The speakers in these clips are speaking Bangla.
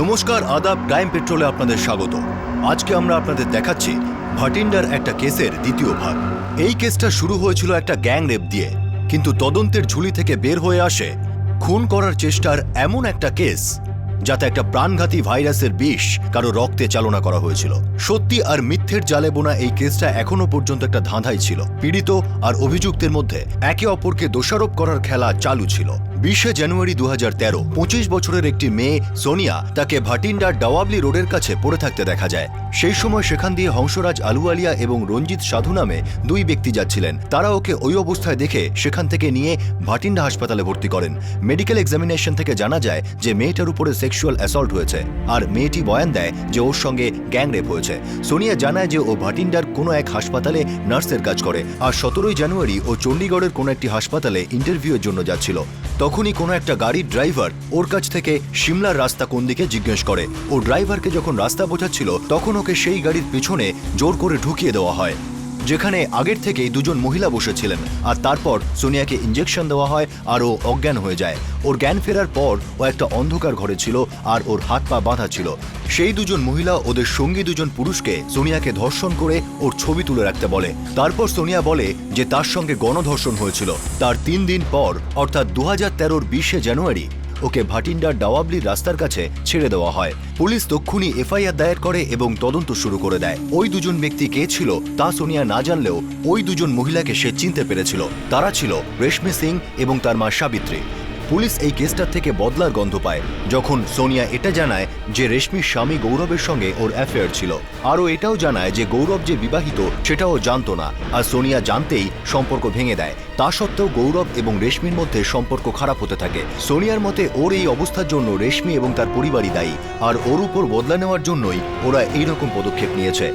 নমস্কার, আদাব। ক্রাইম পেট্রোলে আপনাদের স্বাগত। আজকে আমরা আপনাদের দেখাচ্ছি ভাটিন্ডার একটা কেসের দ্বিতীয় ভাগ। এই কেসটা শুরু হয়েছিল একটা গ্যাং রেপ দিয়ে, কিন্তু তদন্তের ঝুলি থেকে বের হয়ে আসে খুন করার চেষ্টার এমন একটা কেস যাতে একটা প্রাণঘাতী ভাইরাসের বিষ কারো রক্তে চালনা করা হয়েছিল। সত্যি আর মিথ্যের জালে বোনা এই কেসটা এখনো পর্যন্ত একটা ধাঁধাই ছিল। পীড়িত আর অভিযুক্তের মধ্যে একে অপরকে দোষারোপ করার খেলা চালু ছিল। 20 জানুয়ারি 2013 25 বছরের একটি মেয়ে সোনিয়া তাকে ভাটিন্ডার ডাওয়াবলি রোডের কাছে পড়ে থাকতে দেখা যায়। সেই সময় সেখান দিয়ে হংসরাজ আলুওয়ালিয়া এবং রঞ্জিত সাধু নামে দুই ব্যক্তি যাচ্ছিলেন। তারা ওকে ওই অবস্থায় দেখে সেখান থেকে নিয়ে ভাটিন্ডা হাসপাতালে ভর্তি করেন। মেডিকেল এক্সামিনেশন থেকে জানা যায় যে মেয়েটার উপরে সেক্সুয়াল অ্যাসল্ট হয়েছে, আর মেয়েটি বয়ান দেয় যে ওর সঙ্গে গ্যাং রেপ হয়েছে। সোনিয়া জানায় যে ও ভাটিন্ডার কোনো এক হাসপাতালে নার্সের কাজ করে, আর 17 জানুয়ারি ও চণ্ডীগড়ের কোনো একটি হাসপাতালে ইন্টারভিউয়ের জন্য যাচ্ছিল। তখনই কোনো একটা গাড়ির ড্রাইভার ওর কাছ থেকে সিমলার রাস্তা কোন দিকে জিজ্ঞেস করে। ও ড্রাইভারকে যখন রাস্তা বোঝাচ্ছিল তখন ওকে সেই গাড়ির পিছনে জোর করে ঢুকিয়ে দেওয়া হয়, যেখানে আগের থেকেই দুজন মহিলা বসেছিলেন। আর তারপর সোনিয়াকে ইঞ্জেকশন দেওয়া হয় আর ও অজ্ঞান হয়ে যায়। ওর জ্ঞান ফেরার পর ও একটা অন্ধকার ঘরে ছিল আর ওর হাত পা বাঁধা ছিল। সেই দুজন মহিলা ওদের সঙ্গী দুজন পুরুষকে সোনিয়াকে ধর্ষণ করে ওর ছবি তুলে রাখতে বলে। তারপর সোনিয়া বলে যে তার সঙ্গে গণধর্ষণ হয়েছিল। তার 3 দিন পর অর্থাৎ 2013 20 জানুয়ারি ওকে ভাটিন্ডার ডাওয়াবলির রাস্তার কাছে ছেড়ে দেওয়া হয়। পুলিশ তক্ষুনি এফআইআর দায়ের করে এবং তদন্ত শুরু করে দেয়। ওই দুজন ব্যক্তি কে ছিল তা সোনিয়া না জানলেও ওই দুজন মহিলাকে সে চিনতে পেরেছিল। তারা ছিল রেশমি সিং এবং তার মা সাবিত্রী। পুলিশ এই কেসটার থেকে বদলার গন্ধ পায় যখন সোনিয়া এটা জানায় যে রেশমির স্বামী গৌরবের সঙ্গে ওর অ্যাফেয়ার ছিল। আরও এটাও জানায় যে গৌরব যে বিবাহিত সেটাও জানতো না, আর সোনিয়া জানতেই সম্পর্ক ভেঙে দেয়। তা সত্ত্বেও গৌরব এবং রেশমির মধ্যে সম্পর্ক খারাপ হতে থাকে। সোনিয়ার মতে ওর এই অবস্থার জন্য রেশমি এবং তার পরিবারই দায়ী, আর ওর উপর বদলা নেওয়ার জন্যই ওরা এইরকম পদক্ষেপ নিয়েছে।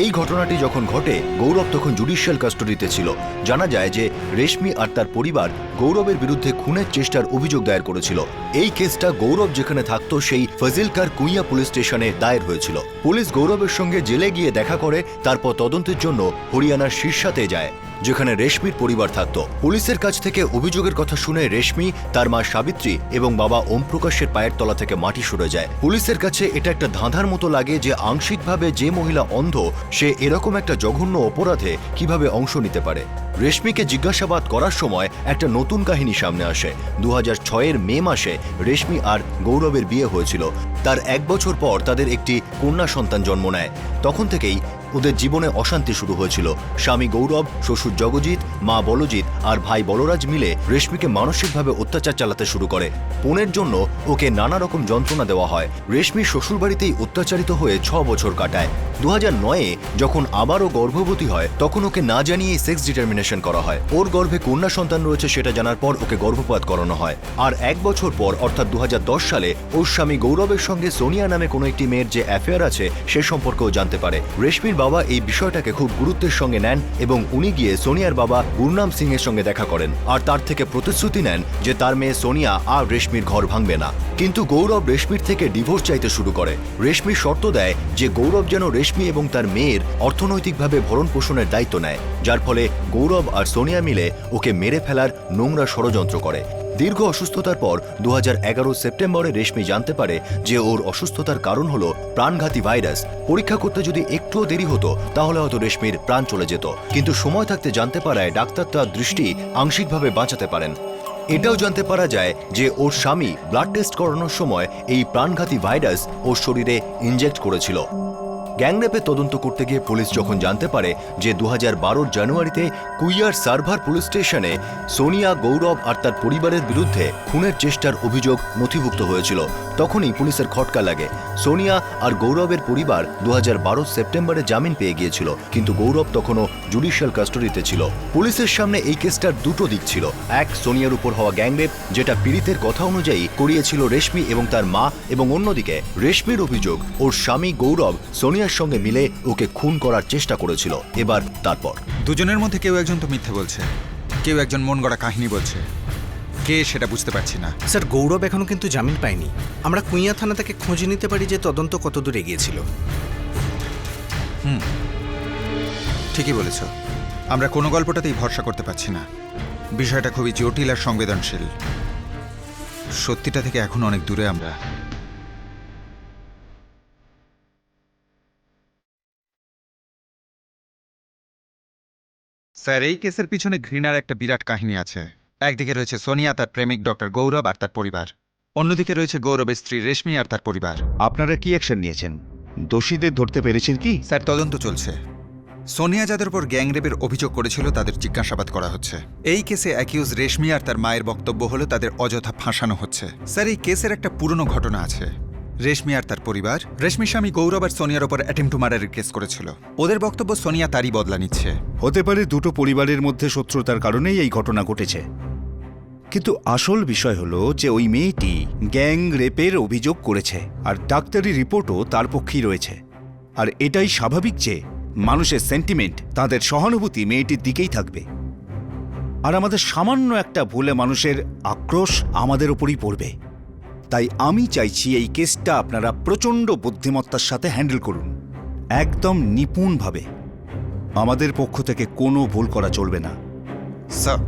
এই ঘটনাটি যখন ঘটে গৌরব তখন জুডিশিয়াল কাস্টাডিতে ছিল। জানা যায় যে রেশমি আর তার পরিবার গৌরবের বিরুদ্ধে খুনের চেষ্টার অভিযোগ দায়ের করেছিল। এই কেসটা গৌরব যেখানে থাকতো সেই ফজিলকার কুইয়া পুলিশ স্টেশনে দায়ের হয়েছিল। পুলিশ গৌরবের সঙ্গে জেলে গিয়ে দেখা করে, তারপর তদন্তের জন্য হরিয়ানার শীর্ষাতে যায় যেখানে রেশমির পরিবার থাকত। পুলিশের কাছ থেকে অভিযোগের কথা শুনে রেশমি, তার মা সাবিত্রী এবং বাবা ওম প্রকাশের পায়ের তলা থেকে মাটি সরে যায়। পুলিশের কাছে এটা একটা ধাঁধার মতো লাগে যে আংশিকভাবে যে মহিলা অন্ধ সে এরকম একটা জঘন্য অপরাধে কিভাবে অংশ নিতে পারে। রেশমিকে জিজ্ঞাসাবাদ করার সময় একটা নতুন কাহিনী সামনে আসে। 2006 মে মাসে রেশমি আর গৌরবের বিয়ে হয়েছিল। তার 1 বছর পর তাদের একটি কন্যা সন্তান জন্ম নেয়। তখন থেকেই ওদের জীবনে অশান্তি শুরু হয়েছিল। স্বামী গৌরব, শ্বশুর জগজিৎ, মা বলজিৎ আর ভাই বলরাজ মিলে রেশমিকে মানসিকভাবে অত্যাচার চালাতে শুরু করে। পণের জন্য ওকে নানা রকম যন্ত্রণা দেওয়া হয়। রেশমি শ্বশুরবাড়িতেই অত্যাচারিত হয়ে 6 বছর কাটায়। 2009 যখন আবারও গর্ভবতী হয় তখন ওকে না জানিয়ে সেক্স ডিটারমিনেশন করা হয়। ওর গর্ভে কন্যা সন্তান রয়েছে সেটা জানার পর ওকে গর্ভপাত করানো হয়। আর 1 বছর পর অর্থাৎ 2010 সালে ওর স্বামী গৌরবের সঙ্গে সোনিয়া নামে কোনো একটি মেয়ের যে অ্যাফেয়ার আছে সে সম্পর্কেও জানতে পারে। রেশমির বাবা এই বিষয়টাকে খুব গুরুত্বের সঙ্গে নেন এবং উনি গিয়ে সোনিয়ার বাবা গুরনাম সিং এর সঙ্গে দেখা করেন আর তার থেকে প্রতিশ্রুতি নেন যে তার মেয়ে সোনিয়া আর রেশমির ঘর ভাঙবে না। কিন্তু গৌরব রেশমির থেকে ডিভোর্স চাইতে শুরু করে। রেশমি শর্ত দেয় যে গৌরব যেন রেশমি এবং তার মেয়ের অর্থনৈতিকভাবে ভরণ পোষণের দায়িত্ব নেয়, যার ফলে গৌরব আর সোনিয়া মিলে ওকে মেরে ফেলার নোংরা ষড়যন্ত্র করে। দীর্ঘ অসুস্থতার পর 2011 সেপ্টেম্বরে রেশমি জানতে পারে যে ওর অসুস্থতার কারণ হলো প্রাণঘাতী ভাইরাস। পরীক্ষা করতে যদি একটুও দেরি হতো তাহলে হয়তো রেশমির প্রাণ চলে যেত, কিন্তু সময় থাকতে জানতে পারায় ডাক্তার তার দৃষ্টি আংশিকভাবে বাঁচাতে পারেন। এটাও জানতে পারা যায় যে ওর স্বামী ব্লাড টেস্ট করানোর সময় এই প্রাণঘাতী ভাইরাস ওর শরীরে ইনজেক্ট করেছিল। গ্যাংরেপে তদন্ত করতে গিয়ে পুলিশ যখন জানতে পারে যে 2012 জানুয়ারিতে কুইয়ার সার্ভার পুলিশ স্টেশনে সোনিয়া, গৌরব আর তার পরিবারের বিরুদ্ধে খুনের চেষ্টার অভিযোগ নথিভুক্ত হয়েছিল, তখনই পুলিশের খটকা লাগে। সোনিয়া আর গৌরবের পরিবার 2012 সেপ্টেম্বরে জামিন পেয়ে গিয়েছিল, কিন্তু গৌরব তখনও জুডিশিয়াল কাস্টাডিতে ছিল। পুলিশের সামনে এই কেসটার দুটো দিক ছিল। এক, সোনিয়ার উপর হওয়া গ্যাংরেপ যেটা পীড়িতের কথা অনুযায়ী করিয়েছিল রেশমি এবং তার মা, এবং অন্যদিকে রেশমির অভিযোগ ওর স্বামী গৌরব সোনিয়ার সঙ্গে মিলে ওকে খুন করার চেষ্টা করেছিল। এবার তারপর দুজনের মধ্যে কেউ একজন তো মিথ্যে বলছে, কেউ একজন মন গড়া কাহিনী বলছে। কে সেটা বুঝতে পারছি না। স্যার, গৌরব এখনো কিন্তু জামিন পায়নি। আমরা কুইয়া থানা থেকে খোঁজ নিতে পারি যে তদন্ত কতদূর এগিয়েছিল। ঠিকই বলেছ, আমরা কোনো গল্পটাতেই ভরসা করতে পারছি না। বিষয়টা খুবই জটিল আর সংবেদনশীল। সত্যিটা থেকে এখন অনেক দূরে আমরা। স্যার এই কেসের পিছনে ঘৃণার একটা বিরাট কাহিনী আছে। একদিকে রয়েছে সোনিয়া, তার প্রেমিক ডক্টর গৌরব আর তার পরিবার। অন্যদিকে রয়েছে গৌরবের স্ত্রী রেশমি আর তার পরিবার। আপনারা কি অ্যাকশন নিয়েছেন? দোষীদের ধরতে পেরেছেন কি? স্যার তদন্ত চলছে। সোনিয়া যাদের উপর গ্যাংরেপের অভিযোগ করেছিল তাদের জিজ্ঞাসাবাদ করা হচ্ছে। এই কেসে অ্যাকিউজ রেশমি আর তার মায়ের বক্তব্য হলো তাদের অযথা ফাঁসানো হচ্ছে। স্যার এই কেসের একটা পুরনো ঘটনা আছে। রেশমি আর তার পরিবার রেশমির স্বামী গৌরব আর সোনিয়ার ওপর অ্যাটেম্প টু মার্ডারের কেস করেছিল। ওদের বক্তব্য সোনিয়া তারই বদলা নিচ্ছে। হতে পারে দুটো পরিবারের মধ্যে শত্রুতার কারণেই এই ঘটনা ঘটেছে, কিন্তু আসল বিষয় হলো যে ওই মেয়েটি গ্যাং রেপের অভিযোগ করেছে, আর ডাক্তারি রিপোর্টও তার পক্ষেই রয়েছে। আর এটাই স্বাভাবিক যে মানুষের সেন্টিমেন্ট, তাদের সহানুভূতি মেয়েটির দিকেই থাকবে। আর আমাদের সামান্য একটা ভুলে মানুষের আক্রোশ আমাদের ওপরই পড়বে। তাই আমি চাইছি এই কেসটা আপনারা প্রচণ্ড বুদ্ধিমত্তার সাথে হ্যান্ডেল করুন, একদম নিপুণভাবে। আমাদের পক্ষ থেকে কোনো ভুল করা চলবে না। স্যার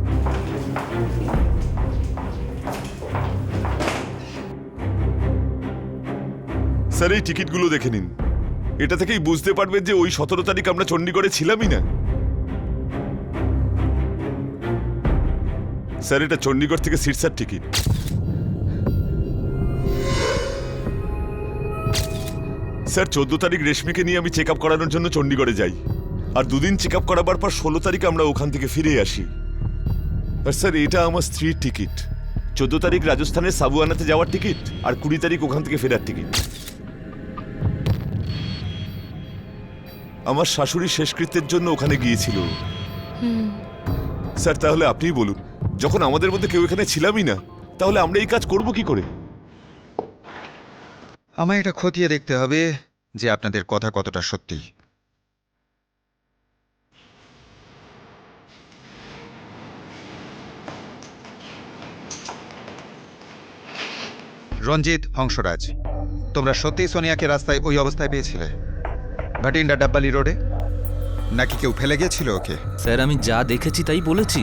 স্যার এই টিকিটগুলো দেখে নিন। এটা থেকেই বুঝতে পারবেন যে ওই 17 তারিখ আমরা চণ্ডীগড়ে ছিলামই না। স্যার এটা চণ্ডীগড় থেকে সিরসার টিকিট। স্যার 14 তারিখ রেশমিকে নিয়ে আমি চেক আপ করানোর জন্য চণ্ডীগড়ে যাই, আর দুদিন চেক আপ করাবার পর 16 তারিখ আমরা ওখান থেকে ফিরে আসি। আর স্যার এটা আমার স্ত্রীর টিকিট। 14 তারিখ রাজস্থানের সাবুয়ানাতে যাওয়ার টিকিট, আর 20 তারিখ ওখান থেকে ফেরার টিকিট। আমার শাশুড়ি শেষকৃত্যের জন্য ওখানে গিয়েছিল। স্যার তাহলে আপনিই বলুন, যখন আমাদের মধ্যে কেউ এখানে ছিলামই না, তাহলে আমরা এই কাজ করব কি করে? আমায় এটা খতিয়ে দেখতে হবে যে আপনাদের কথা কতটা সত্যি। রঞ্জিত, হংসরাজ, তোমরা সত্যিই সোনিয়াকে রাস্তায় ওই অবস্থায় পেয়েছিলে? ভাটিন্ডা ডাব্বালি রোডে? নাকি কেউ ফেলে গিয়েছিল ওকে? স্যার আমি যা দেখেছি তাই বলেছি,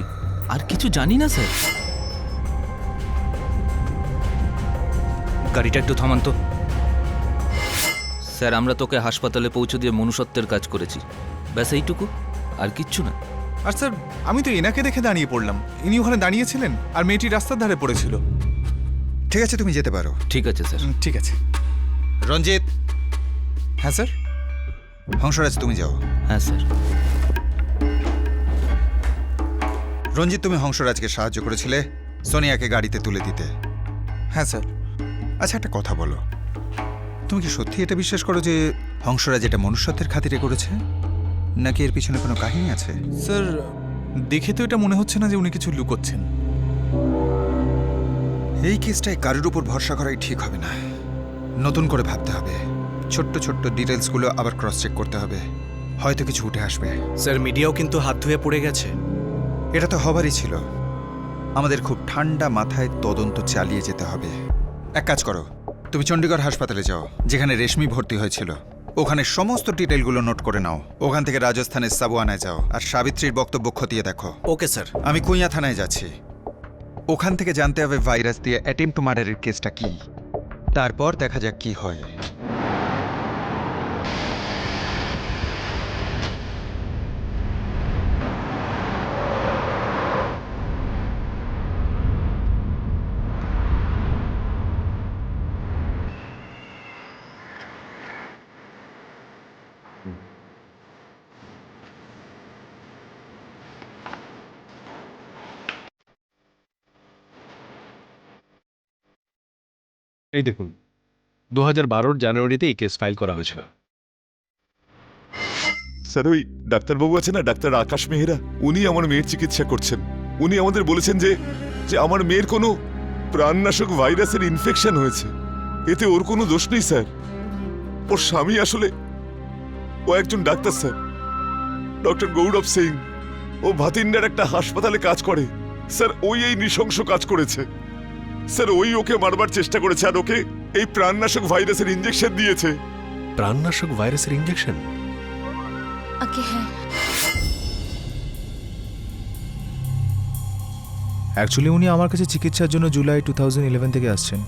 আর কিছু জানি না স্যার। গাড়িটা একটু থামান তো। স্যার আমরা তোকে হাসপাতালে পৌঁছে দিয়ে মনুষ্যত্বের কাজ করেছি, ব্যাস এইটুকু, আর কিচ্ছু না। আর স্যার আমি তো এনাকে দেখে দাঁড়িয়ে পড়লাম, ইনি ওখানে দাঁড়িয়েছিলেন আর মেয়েটি রাস্তার ধারে পড়েছিল। ঠিক আছে, তুমি যেতে পারো। ঠিক আছে স্যার। ঠিক আছে। রঞ্জিত। হ্যাঁ স্যার। হংসরাজ তুমি যাও। হ্যাঁ স্যার। রঞ্জিত, তুমি হংসরাজকে সাহায্য করেছিলে সোনিয়াকে গাড়িতে তুলে দিতে। হ্যাঁ স্যার। আচ্ছা একটা কথা বলো, তুমি কি সত্যি এটা বিশ্বাস করো যে হংসরাজ এটা মনুষ্যত্বের খাতিরে করেছে, নাকি এর পিছনে কোনো কাহিনী আছে? স্যার দেখে তো এটা মনে হচ্ছে না যে উনি কিছু লুকোচ্ছেন। এই কেসটায় কারোর উপর ভরসা করাই ঠিক হবে না। নতুন করে ভাবতে হবে, ছোট্ট ছোট্ট ডিটেলসগুলো আবার ক্রস চেক করতে হবে, হয়তো কিছু উঠে আসবে। স্যার মিডিয়াও কিন্তু হাত ধুয়ে পড়ে গেছে। এটা তো হবারই ছিল। আমাদের খুব ঠান্ডা মাথায় তদন্ত চালিয়ে যেতে হবে। এক কাজ করো, তুমি চণ্ডীগড় হাসপাতালে যাও যেখানে রেশমি ভর্তি হয়েছিল। ওখানে সমস্ত ডিটেলগুলো নোট করে নাও। ওখান থেকে রাজস্থানের সাবুয়ানায় যাও আর সাবিত্রীর বক্তব্য খতিয়ে দেখো। Okay sir. আমি কুইয়া থানায় যাচ্ছি। ওখান থেকে জানতে হবে ভাইরাস দিয়ে অ্যাটেম্প টু মার্ডারের কেসটা কি, তারপর দেখা যাক কি হয়। এই দেখুন, 2012 জানুয়ারিতে এই কেস ফাইল করা হয়েছিল। স্যার ওই ডাক্তারবাবু আছে না, ডাক্তার আকাশ মেহরা, উনি আমার মেয়ের চিকিৎসা করছেন। উনি আমাদের বলেছেন যে যে আমার মেয়ের কোনো প্রাণনাশক ভাইরাসের ইনফেকশন হয়েছে। এতে ওর কোনো দোষ নেই স্যার। ওর স্বামী আসলে ও একজন ডাক্তার স্যার, ডক্টর গৌরব সিং। ও ভাতিন্ডার একটা হাসপাতালে কাজ করে স্যার। ওই এই নৃশংস কাজ করেছে স্যার। ওই ওকে মারবার চেষ্টা করেছে আর ওকে এই প্রাণনাশক ভাইরাসের ইঞ্জেকশন দিয়েছে। প্রাণনাশক ভাইরাসের ইঞ্জেকশন? আগে হ্যাঁ, অ্যাকচুয়ালি উনি আমার কাছে চিকিৎসার জন্য জুলাই 2011 থেকে আসছেন।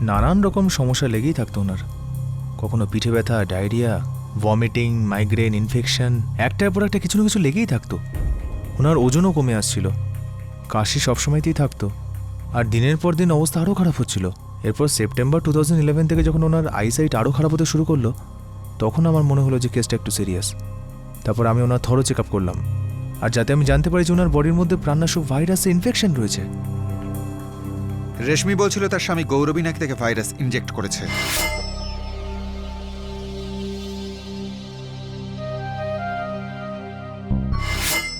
নানান রকম সমস্যা লেগেই থাকতো ওনার। কখনো পিঠে ব্যথা, ডায়রিয়া, ভমিটিং, মাইগ্রেন, ইনফেকশন, একটার পর একটা কিছু না কিছু লেগেই থাকতো। ওনার ওজনও কমে আসছিল, কাশি সবসময়তেই থাকতো, আর দিনের পর দিন অবস্থা আরও খারাপ হচ্ছিল। এরপর সেপ্টেম্বর 2011 থেকে যখন ওনার আইসাইট আরও খারাপ হতে শুরু করলো, তখন আমার মনে হলো যে কেসটা একটু সিরিয়াস। তারপর আমি ওনার থরো চেক আপ করলাম, আর যাতে আমি জানতে পারি যে ওনার বডির মধ্যে প্রাণনাশক ভাইরাসের ইনফেকশন রয়েছে। রেশমি বলছিল তার স্বামী গৌরবী নাকি তাকে ভাইরাস ইনজেক্ট করেছে।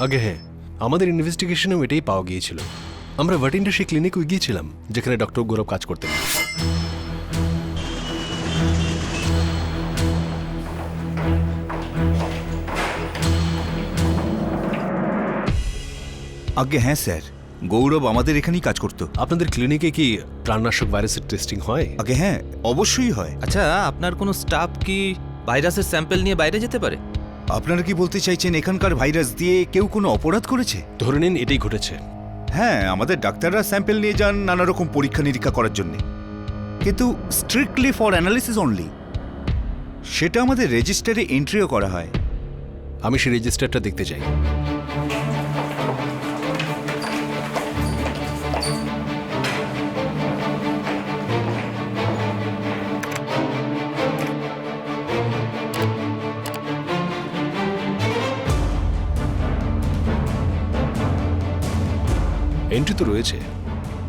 আগে হ্যাঁ, আমাদের ইনভেস্টিগেশনেও এটাই পাওয়া গিয়েছিল। আমরা ভাটিন্ডার সেই ক্লিনিকে গিয়েছিলাম যেখানে ডক্টর গৌরব কাজ করতেন। আগে হ্যাঁ স্যার, গৌরব আমাদের এখানেই কাজ করতো। আপনাদের ক্লিনিকে কি প্রাণনাশক ভাইরাসের টেস্টিং হয়? আগে হ্যাঁ, অবশ্যই হয়। আচ্ছা, আপনার কোনো স্টাফ কি ভাইরাসের স্যাম্পল নিয়ে বাইরে যেতে পারে? আপনারা কি বলতে চাইছেন এখানকার ভাইরাস দিয়ে কেউ কোনো অপরাধ করেছে? ধরে নিন এটাই ঘটেছে। হ্যাঁ, আমাদের ডাক্তাররা স্যাম্পল নিয়ে যান নানা রকম পরীক্ষা নিরীক্ষা করার জন্য, কিন্তু স্ট্রিক্টলি ফর অ্যানালিসিস অনলি। সেটা আমাদের রেজিস্টারে এন্ট্রিও করা হয়। আমি সেই রেজিস্টারটা দেখতে চাই। এন্ট্রি তো রয়েছে,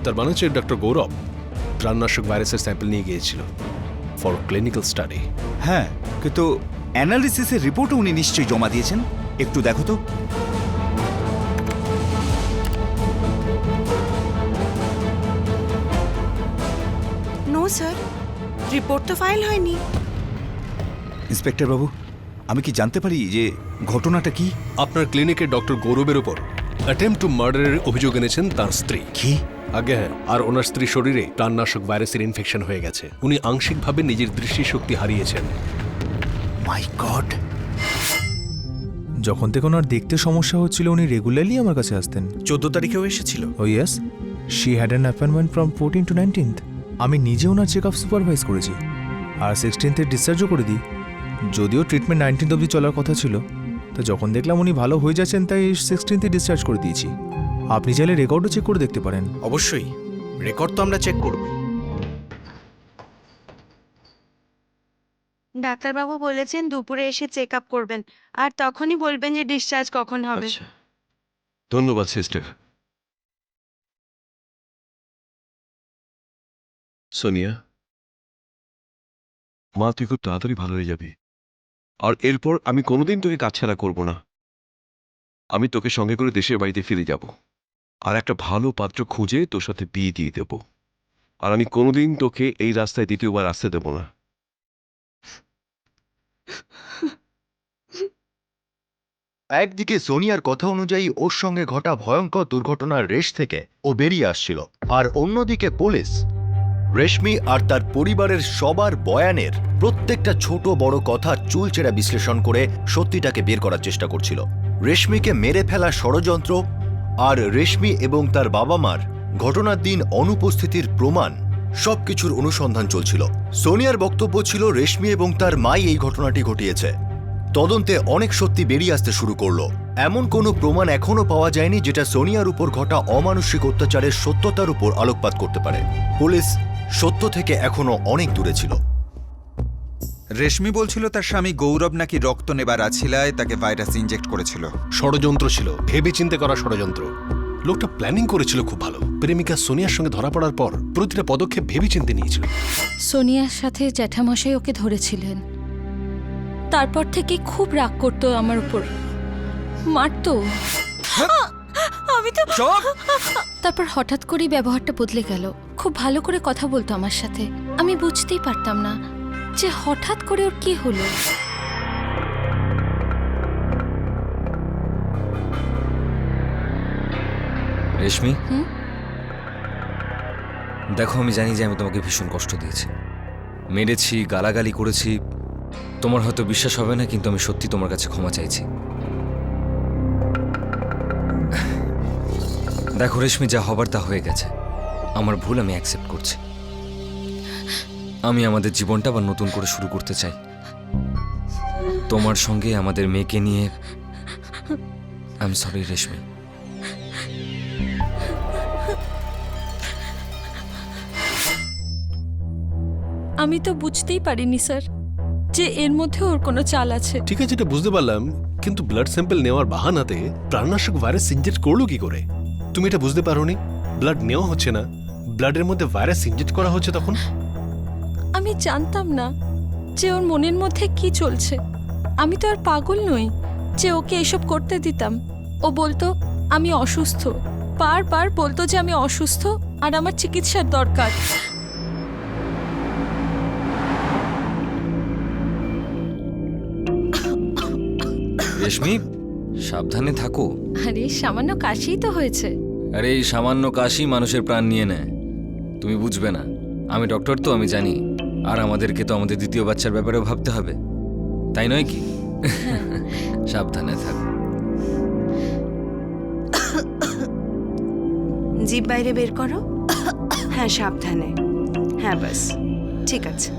তার মানে হচ্ছে ডক্টর গৌরব প্রাণনাশক ভাইরাসের স্যাম্পল নিয়ে গিয়েছিল ফর ক্লিনিক্যাল স্টাডি। হ্যাঁ, কিন্তু অ্যানালিসিসের রিপোর্টও উনি নিশ্চয়ই জমা দিয়েছেন। একটু দেখো তো। নো স্যার, রিপোর্ট তো ফাইল হয়নি। ইন্সপেক্টর বাবু, আমি কি জানতে পারি যে ঘটনাটা কি? আপনার ক্লিনিকে ডক্টর গৌরবের উপর অ্যাটেম্প টু মার্ডারের অভিযোগ এনেছেন তার স্ত্রী। কি? আগে হ্যাঁ, আর ওনার স্ত্রীর শরীরে প্রাণনাশক ভাইরাসের ইনফেকশন হয়ে গেছে। উনি আংশিকভাবে নিজের দৃষ্টিশক্তি হারিয়েছেন। মাই গড! যখন থেকে ওনার দেখতে সমস্যা হচ্ছিল, উনি রেগুলারলি আমার কাছে আসতেন। 14 তারিখেও এসেছিল। ও yes, she had an appointment from 14 to 19th। আমি নিজে ওনার চেক আপ সুপারভাইজ করেছি, আর 16th ডিসচার্জও করে দিই। যদিও ট্রিটমেন্ট 19th অবধি চলার কথা ছিল, তো যখন দেখলাম উনি ভালো হয়ে যাচ্ছেন তাই 16th ডিসচার্জ করে দিয়েছি। আপনি চাইলে রেকর্ডও চেক করে দেখতে পারেন। অবশ্যই, রেকর্ড তো আমরা চেক করবই। ডাক্তারবাবু বলেছেন দুপুরে এসে চেক আপ করবেন, আর তখনই বলবেন যে ডিসচার্জ কখন হবে। ধন্যবাদ সিস্টার। সোনিয়া, মা তুই খুব তাড়াতাড়ি ভালো হয়ে যাবি, আর এরপর আমি কোনোদিন তোকে কাছছাড়া করব না। আমি তোকে সঙ্গে করে দেশের বাড়িতে ফিরে যাব, আর একটা ভালো পাত্র খুঁজে তোর সাথে বিয়ে দিয়ে দেব, আর আমি কোনোদিন তোকে এই রাস্তায় দ্বিতীয়বার আসতে দেব না। একদিকে সোনিয়ার কথা অনুযায়ী ওর সঙ্গে ঘটা ভয়ঙ্কর দুর্ঘটনার রেশ থেকে ও বেরিয়ে আসছিল, আর অন্যদিকে পুলিশ রেশমি আর তার পরিবারের সবার বয়ানের প্রত্যেকটা ছোট বড় কথা চুলচেরা বিশ্লেষণ করে সত্যিটাকে বের করার চেষ্টা করছিল। রেশমিকে মেরে ফেলা ষড়যন্ত্র আর রেশমি এবং তার বাবা মার ঘটনার দিন অনুপস্থিতির প্রমাণ সবকিছুর অনুসন্ধান চলছিল। সোনিয়ার বক্তব্য ছিল রেশমি এবং তার মাই এই ঘটনাটি ঘটিয়েছে। তদন্তে অনেক সত্যি বেরিয়ে আসতে শুরু করলো। এমন কোনো প্রমাণ এখনো পাওয়া যায়নি যেটা সোনিয়ার উপর ঘটা অমানুষিক অত্যাচারের সত্যতার উপর আলোকপাত করতে পারে। পুলিশ সত্য থেকে এখনো অনেক দূরে ছিল। রেশমি বলছিল তার স্বামী গৌরব নাকি রক্ত নেবার আছিলায় তাকে ভাইরাস ইনজেক্ট করেছিল। ষড়যন্ত্র ছিল, ভেবে চিন্তে করা ষড়যন্ত্র। লোকটা প্ল্যানিং করেছিল খুব ভালো। প্রেমিকা সোনিয়ার সঙ্গে ধরা পড়ার পর প্রতিটা পদক্ষেপ ভেবে চিন্তে নিয়েছিল। সোনিয়ার সাথে জ্যাঠামশাই ওকে ধরেছিলেন, তারপর থেকে খুব রাগ করতো আমার উপর, মারতো। আমি তো তারপর হঠাৎ করেই ব্যবহারটা বদলে গেল। খুব ভালো করে কথা বলতো আমার সাথে। আমি বুঝতেই পারতাম না যে হঠাৎ করে ওর কি হলো। রেশমি, দেখো আমি জানি যে আমি তোমাকে ভীষণ কষ্ট দিয়েছি, মেরেছি, গালাগালি করেছি। তোমার হয়তো বিশ্বাস হবে না, কিন্তু আমি সত্যি তোমার কাছে ক্ষমা চাইছি। দেখো রেশমি, যা হবার তা হয়ে গেছে। আমার ভুল আমি অ্যাকসেপ্ট করছি। আমি আমাদের জীবনটা আবার নতুন করে শুরু করতে চাই। তোমার সঙ্গে আমাদের মেয়েকে নিয়ে। আই এম সরি রেশমি। আমি তো বুঝতেই পারিনি স্যার যে এর মধ্যে ওর কোনো চাল আছে। ঠিক আছে, এটা বুঝতে পারলাম, কিন্তু ব্লাড স্যাম্পল নেওয়ার বাহানাতে প্রাণনাশক ভাইরাস ইনজেক্ট করলো কি করে? তুমি এটা বুঝতে পারোনি? ব্লাড নেওয়া হচ্ছে না, ব্লাডের মধ্যে ভাইরাস ইনজেক্ট করা হচ্ছে তখন? আমি জানতাম না যে ওর মনের মধ্যে কি চলছে। আমি তো আর পাগল নই যে ওকে এসব করতে দিতাম। ও বলতো আমি অসুস্থ, বারবার বলতো যে আমি অসুস্থ আর আমার চিকিৎসার দরকার। রেশমি, সাবধানে থাকো। আরে সামান্য কাশিই তো হয়েছে। আরে এই সামান্য কাশি মানুষের প্রাণ নিয়ে নেয়, তুমি বুঝবে না। আমি ডক্টর তো, আমি জানি। আর আমাদেরকে তো আমাদের দ্বিতীয় বাচ্চার ব্যাপারেও ভাবতে হবে, তাই নয় কি? সাবধানে থাকো। জিভ বাইরে বের করো। হ্যাঁ, সাবধানে। হ্যাঁ, বাস ঠিক আছে।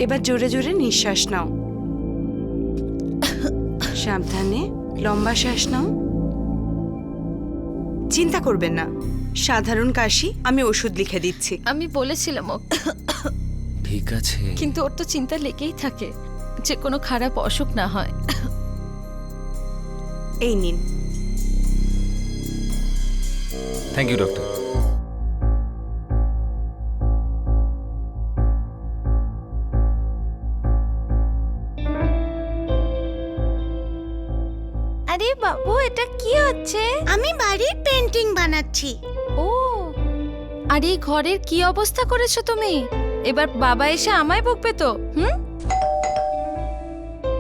এবার জোরে জোরে নিঃশ্বাস নাও। সাবধানে লম্বা শ্বাস নাও। চিন্তা করবেন না, সাধারণ কাশি, আমি ওষুধ লিখে দিচ্ছি। আমি বলেছিলাম ওকে, ঠিক আছে, কিন্তু ওর তো চিন্তা লেগেই থাকে যে কোনো খারাপ অসুখ না হয়। এই নিন। Thank you doctor. আরে বাবু, এটা কি হচ্ছে? আমি বাড়ির পেন্টিং বানাচ্ছি। ও, আর এই ঘরের কি অবস্থা করেছো তুমি? এবার বাবা এসে আমায় বকবে তো?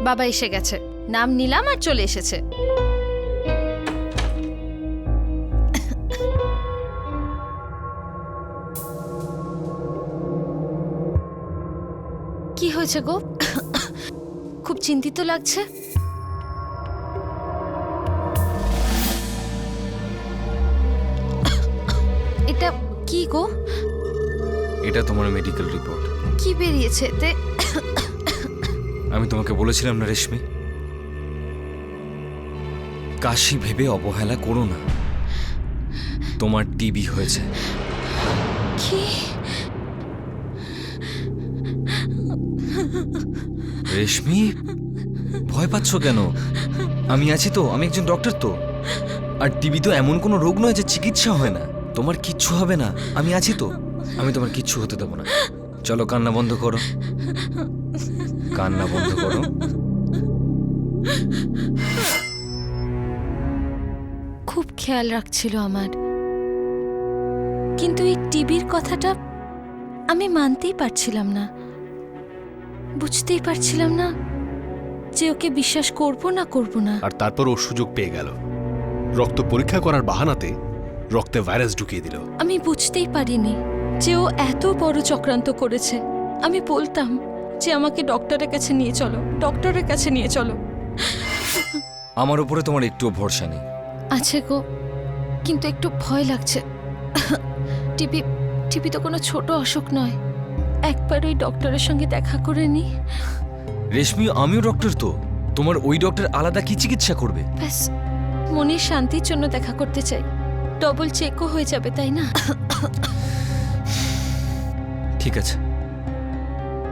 বাবা এসে গেছে, নাম নিলাম আর চলে এসেছে। কি হয়েছে গো? খুব চিন্তিত লাগছে। এটা কি গো? এটা তোমার মেডিকেল রিপোর্ট। কি বেরিয়েছে এতে? আমি তোমাকে বলেছিলাম না রেশমি, কাশি ভেবে অবহেলা করো না। তোমার টিবি হয়েছে। কি? রেশমি, ভয় পাচ্ছ কেন? আমি আছি তো, আমি একজন ডক্টর তো। আর টিবি তো এমন কোনো রোগ নয় যে চিকিৎসা হয় না। তোমার কিচ্ছু হবে না, আমি আছি তো। আমি তোমার কিচ্ছু হতে দেবো না। চলো, কান্না বন্ধ করো, কান্না বন্ধ করো। খুব খেয়াল রাখছিল আমার, কিন্তু এই টিবির কথাটা আমি মানতেই পারছিলাম না। বুঝতেই পারছিলাম না যে ওকে বিশ্বাস করব না করব না। আর তারপর ও সুযোগ পেয়ে গেল, রক্ত পরীক্ষা করার বাহানাতে রক্তে ভাইরাস ঢুকিয়ে দিল। আমি বুঝতেই পারিনি যে ও এত বড় চক্রান্ত করেছে। আমি বলতাম যে আমাকে ডক্টরের কাছে নিয়ে চলো, ডক্টরের কাছে নিয়ে চলো। আমার উপরে তোমার একটুও ভরসা নেই? আছে গো, কিন্তু একটু ভয় লাগছে। টিবি টিবি তো কোনো ছোট অসুখ নয়। একবার ওই ডক্টরের সঙ্গে দেখা করে নি। রেশমি, আমিও ডক্টর তো। তোমার ওই ডক্টর আলাদা কি চিকিৎসা করবে? ব্যাস, মনের শান্তির জন্য দেখা করতে চাই। ডবল চেকও হয়ে যাবে, তাই না? ঠিক আছে,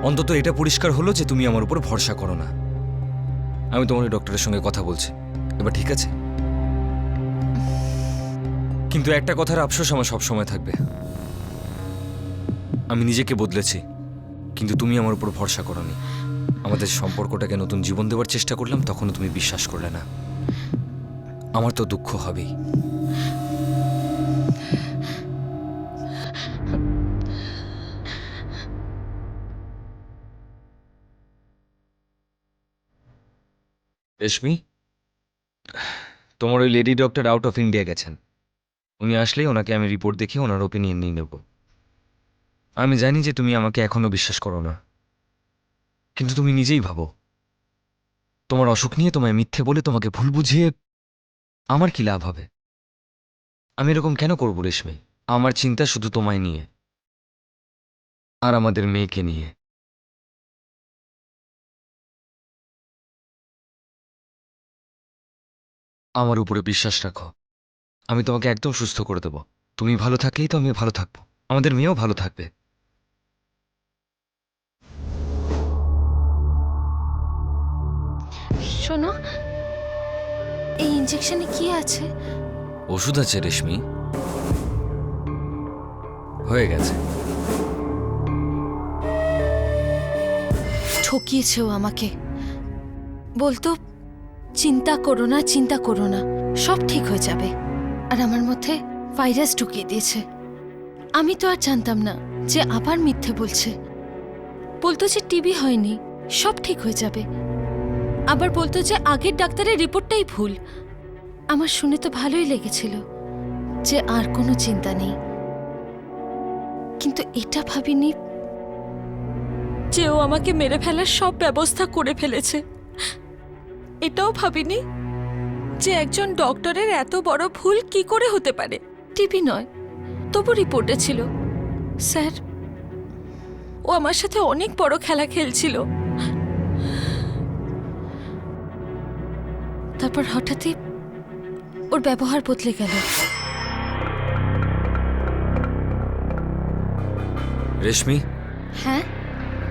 অন্তত এটা পরিষ্কার হলো যে তুমি আমার উপর ভরসা করো না। আমি তোমার ওই ডক্টরের সঙ্গে কথা বলছি এবার, ঠিক আছে? কিন্তু একটা কথার আফসোস আমার সবসময় থাকবে। আমি নিজেকে বদলেছি, কিন্তু তুমি আমার উপর ভরসা করোনি। আমাদের সম্পর্কটাকে নতুন জীবন দেওয়ার চেষ্টা করলাম, তখনও তুমি বিশ্বাস করলে না। আমার তো দুঃখ হবেই। রেশমি, তোমার ওই lady doctor out of India গেছেন। উনি আসলেই ওনাকে আমি রিপোর্ট দেখে ওনার ওপিনিয়ন নিয়ে নেব। আমি জানি যে তুমি আমাকে এখনো বিশ্বাস করো না, কিন্তু তুমি নিজেই ভাবো, তোমার অসুখ নিয়ে তোমায় মিথ্যে বলে তোমাকে ভুল বুঝিয়ে আমার কি লাভ হবে? আমি এরকম কেন করবো রেশমি? আমার চিন্তা শুধু তোমায় নিয়ে আর আমাদের মেয়েকে নিয়ে। আমার উপরে বিশ্বাস রাখো, আমি তোমাকে একদম সুস্থ করে দেব। তুমি ভালো থাকলেই তো আমি ভালো থাকবো, আমাদের মেয়েও ভালো থাকবে। শোনো, এই ইনজেকশনে কি আছে? ওষুধ আছে রেশমি, হয়ে গেছে। ঠকিয়েছে ও আমাকে। বলতো চিন্তা করো না, চিন্তা করো না, সব ঠিক হয়ে যাবে। আর আমার মধ্যে ভাইরাস ঢুকিয়ে দিয়েছে। আমি তো আর জানতাম না যে আবার মিথ্যে বলছে। বলতো যে টিবি হয়নি, সব ঠিক হয়ে যাবে। আবার বলতো যে আগের ডাক্তারের রিপোর্টটাই ভুল। আমার শুনে তো ভালোই লেগেছিল যে আর কোনো চিন্তা নেই, কিন্তু এটা ভাবিনি যে ও আমাকে মেরে ফেলার সব ব্যবস্থা করে ফেলেছে। এটাও ভাবিনি যে একজন ডক্টরের এত বড় ভুল কি করে হতে পারে। টিবি নয়, তবু রিপোর্টে ছিল। স্যার, ও আমার সাথে অনেক বড় খেলা খেলছিল। তারপর হঠাৎই ওর ব্যবহার বদলে গেল। রেশমি, হ্যাঁ?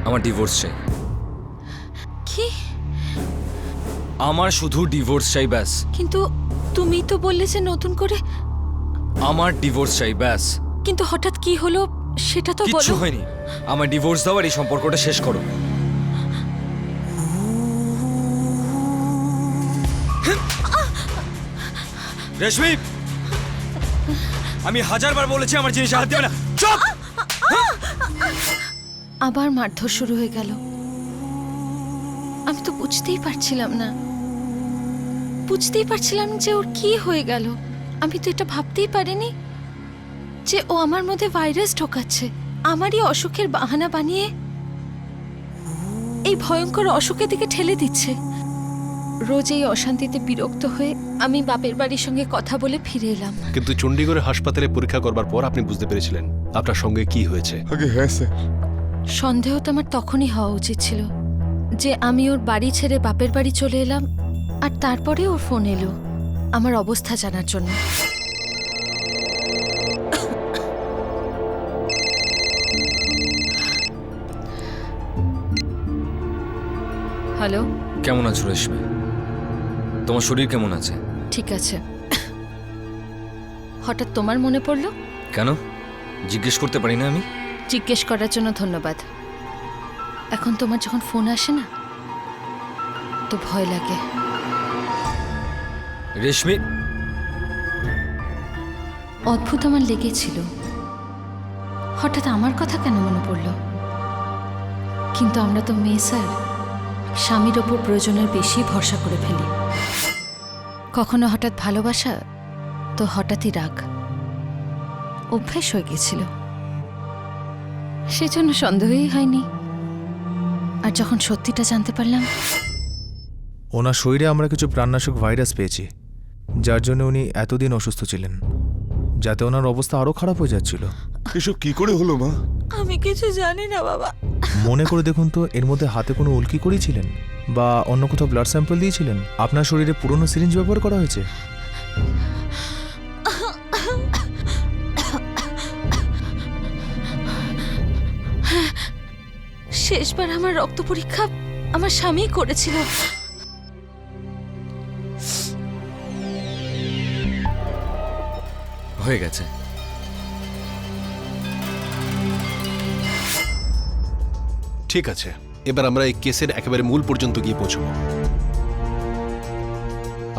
আমার ডিভোর্স চাই। কি? আমার শুধু ডিভোর্স চাই, ব্যাস। কিন্তু তুমি তো বললে যে নতুন করে। আমার ডিভোর্স চাই, ব্যাস। কিন্তু হঠাৎ কি হলো সেটা তো কিচ্ছু বলো। হয়নি। আমার ডিভোর্স দাও আর এই সম্পর্কটা শেষ করো। রেশমি, আমি 1000বার বলেছি আমার জিনিসে হাত দেবে না। চুপ! আবার মারধর শুরু হয়ে গেল। আমি তো বুঝতেই পারছিলাম না যে ওর কি হয়ে গেল। আমি তো এটা ভাবতেই পারিনি যে ও আমার মধ্যে ভাইরাস ঢোকাচ্ছে, আমারই অসুখের বাহানা বানিয়ে এই ভয়ঙ্কর অসুখের দিকে ঠেলে দিচ্ছে। রোজ এই অশান্তিতে বিরক্ত হয়ে আমি বাপের বাড়ির সঙ্গে কথা বলে ফিরে এলাম। কিন্তু চণ্ডীগড়ে হাসপাতালে পরীক্ষা করবার পর আপনি বুঝতে পেরেছিলেন আপনার সঙ্গে কি হয়েছে। আগে হ্যাঁ স্যার। সন্দেহ তো আমার তখনই হওয়া উচিত ছিল যে আমি ওর বাড়ি ছেড়ে বাপের বাড়ি চলে এলাম, আর তারপরে ওর ফোন এলো আমার অবস্থা জানার জন্য। হ্যালো, কেমন আছো রেশমি? তোমার শরীর কেমন আছে? ঠিক আছে। হঠাৎ তোমার মনে পড়লো? কেন জিজ্ঞেস করতে পারি না আমি? জিজ্ঞেস করার জন্য ধন্যবাদ। এখন তোমার যখন ফোন আসে না তো ভয় লাগে। রেশমি, অদ্ভুত আমার লেগেছিল হঠাৎ আমার কথা কেন মনে পড়ল। কিন্তু আমরা তো মেয়ে স্যার, স্বামীর ওপর প্রয়োজনের বেশি ভরসা করে ফেলি। কখনো হঠাৎ ভালোবাসা, তো হঠাৎই রাগ। অভ্যেস হয়ে গেছিল, সেজন্য সন্দেহই হয়নি। আর যখন সত্যিটা জানতে পারলাম, ওনার শরীরে আমরা কিছু প্রাণনাশক ভাইরাস পেয়েছি, যার জন্য উনি এতদিন অসুস্থ ছিলেন, যাতে ওনার অবস্থা আরো খারাপ হয়ে যাচ্ছিল। এসব কি করে হলো মা? আমি কিছু জানি না বাবা। মনে করে দেখুন তো, এর মধ্যে হাতে কোনো উল্কি করেছিলেন বা অন্য কোথাও ব্লাড স্যাম্পল দিয়েছিলেন? আপনার শরীরে পুরনো সিরিঞ্জ ব্যবহার করা হয়েছে? শেষবার আমার রক্ত পরীক্ষা আমার স্বামী করেছিল। হয়ে গেছে। ঠিক আছে, এবার আমরা এই কেসের একেবারে মূল পর্যন্ত গিয়ে পৌঁছবো।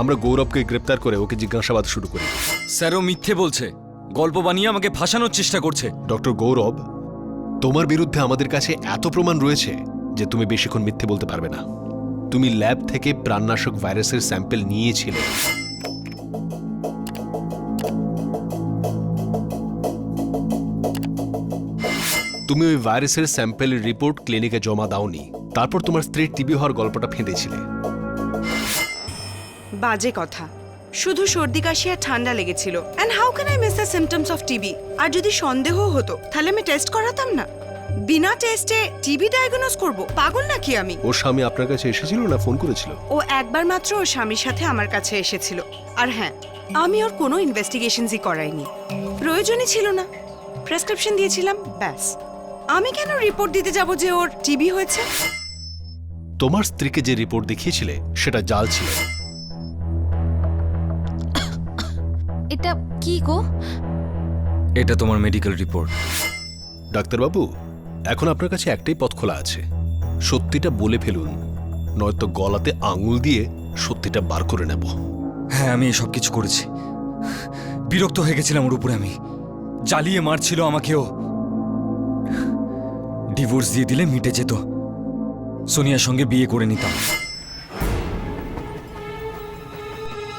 আমরা গৌরবকে গ্রেপ্তার করে ওকে জিজ্ঞাসাবাদ শুরু করি। স্যার, ও মিথ্যে বলছে, গল্প বানিয়ে আমাকে ফাঁসানোর চেষ্টা করছে। ডক্টর গৌরব, তোমার বিরুদ্ধে আমাদের কাছে এত প্রমাণ রয়েছে যে তুমি বেশিক্ষণ মিথ্যে বলতে পারবে না। তুমি ল্যাব থেকে প্রাণনাশক ভাইরাসের স্যাম্পল নিয়েছিলে। তুমি ওই ভাইরাসের স্যাম্পলের রিপোর্ট ক্লিনিকে জমা দাওনি। তারপর তোমার স্ত্রীর টিবি হওয়ার গল্পটা ফেঁদেছিলে। বাজে কথা। শুধু সর্দি কাশি আর ঠান্ডা লেগেছিল। And how can I miss the symptoms of TB? আর যদি সন্দেহ হতো তাহলে আমি টেস্ট করাতাম না। বিনা টেস্টে টিবি ডায়াগনোজ করব? পাগল নাকি আমি? ওর স্বামী আপনার কাছে এসেছিল না ফোন করেছিল? ও একবার মাত্র ওর স্বামীর সাথে আমার কাছে এসেছিল। আর হ্যাঁ, আমি ওর কোনো ইনভেস্টিগেশনসই করাইনি, প্রয়োজনই ছিল না। প্রেসক্রিপশন দিয়েছিলাম, ব্যাস। আমি কেন রিপোর্ট দিতে যাব যে ওর টিবি হয়েছে? তোমার স্ত্রীকে যে রিপোর্ট দেখিয়েছিলে সেটা জাল ছিল। এটা কি গো? এটা তোমার মেডিকেল রিপোর্ট। ডাক্তারবাবু, এখন আপনার কাছে একটাই পথ খোলা আছে, সত্যিটা বলে ফেলুন, নয়তো গলাতে আঙুল দিয়ে সত্যিটা বার করে নেব। হ্যাঁ, আমি সব কিছু করেছি। বিরক্ত হয়ে গেছিলাম ওর উপরে। আমি জ্বালিয়ে মারছিল আমাকেও। ডিভোর্স দিয়ে দিলে মিটে যেত, সোনিয়ার সঙ্গে বিয়ে করে নিতাম।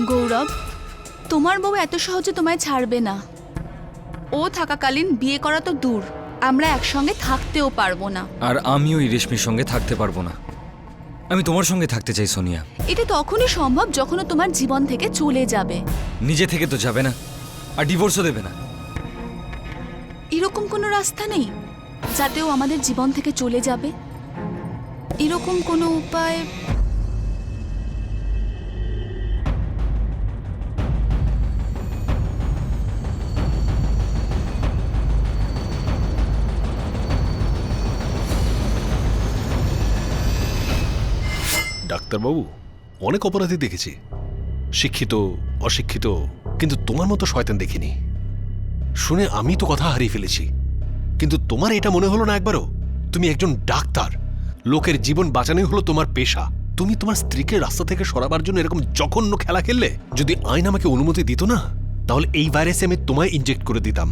গৌরব, তোমার বউ এত সহজে তোমায় ছাড়বে না। ও থাকাকালীন বিয়ে করা তো দূর, আমরা একসঙ্গে থাকতেও পারবো না। আর আমিও এই রেশমির সঙ্গে থাকতে পারবো না। আমি তোমার সঙ্গে থাকতে চাই সোনিয়া। এটা তখনই সম্ভব যখন ও তোমার জীবন থেকে চলে যাবে। নিজে থেকে তো যাবে না, আর ডিভোর্সও দেবে না। এরকম কোনো রাস্তা নেই যাতে ও আমাদের জীবন থেকে চলে যাবে? এরকম কোনো উপায়? ডাক্তারবাবু, অনেক অপরাধী দেখেছি, শিক্ষিত, অশিক্ষিত, কিন্তু তোমার মতো শয়তান দেখিনি। শুনে আমি তো কথা হারিয়ে ফেলেছি, কিন্তু তোমার এটা মনে হলো না একবারও? তুমি একজন ডাক্তার, লোকের জীবন বাঁচানোই হলো তোমার পেশা। তুমি তোমার স্ত্রীকে রাস্তা থেকে সরাবার জন্য এরকম জঘন্য খেলা খেললে। যদি আইন আমাকে অনুমতি দিত না, তাহলে এই ভাইরাসে আমি তোমায় ইনজেক্ট করে দিতাম।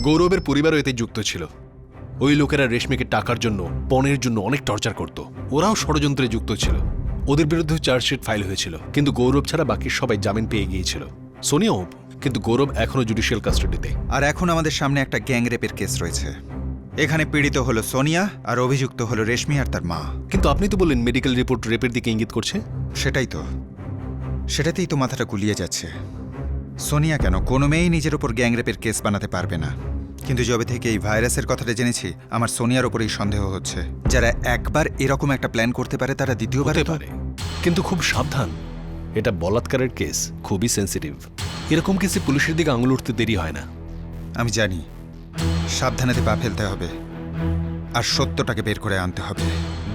গৌরবের পরিবারও এতে যুক্ত ছিল। ওই লোকেরা রেশমিকে টাকার জন্য, পণের জন্য অনেক টর্চার করত। ওরাও ষড়যন্ত্রে যুক্ত ছিল। ওদের বিরুদ্ধে চার্জশিট ফাইল হয়েছিল, কিন্তু গৌরব ছাড়া বাকি সবাই জামিন পেয়ে গিয়েছিল। সোনিয়াও, কিন্তু গৌরব এখনো জুডিশিয়াল কাস্টাডিতে। আর এখন আমাদের সামনে একটা গ্যাং রেপের কেস রয়েছে। এখানে পীড়িত হলো সোনিয়া আর অভিযুক্ত হলো রেশমি আর তার মা। কিন্তু আপনি তো বললেন মেডিকেল রিপোর্ট রেপের দিকে ইঙ্গিত করছে। সেটাতেই তো মাথাটা গুলিয়ে যাচ্ছে। সোনিয়া কেন, কোনো মেয়েই নিজের ওপর গ্যাং রেপের কেস বানাতে পারবে না। কিন্তু যবে থেকে এই ভাইরাসের কথাটা জেনেছি, আমার সোনিয়ার ওপরেই সন্দেহ হচ্ছে। যারা একবার এরকম একটা প্ল্যান করতে পারে তারা দ্বিতীয়বার হতে পারে, কিন্তু খুব সাবধান। এটা বলাৎকারের কেস, খুবই সেন্সিটিভ। এরকম কেসে পুলিশের দিকে আঙুল উঠতে দেরি হয় না। আমি জানি, সাবধানেতে পা ফেলতে হবে আর সত্যটাকে বের করে আনতে হবে।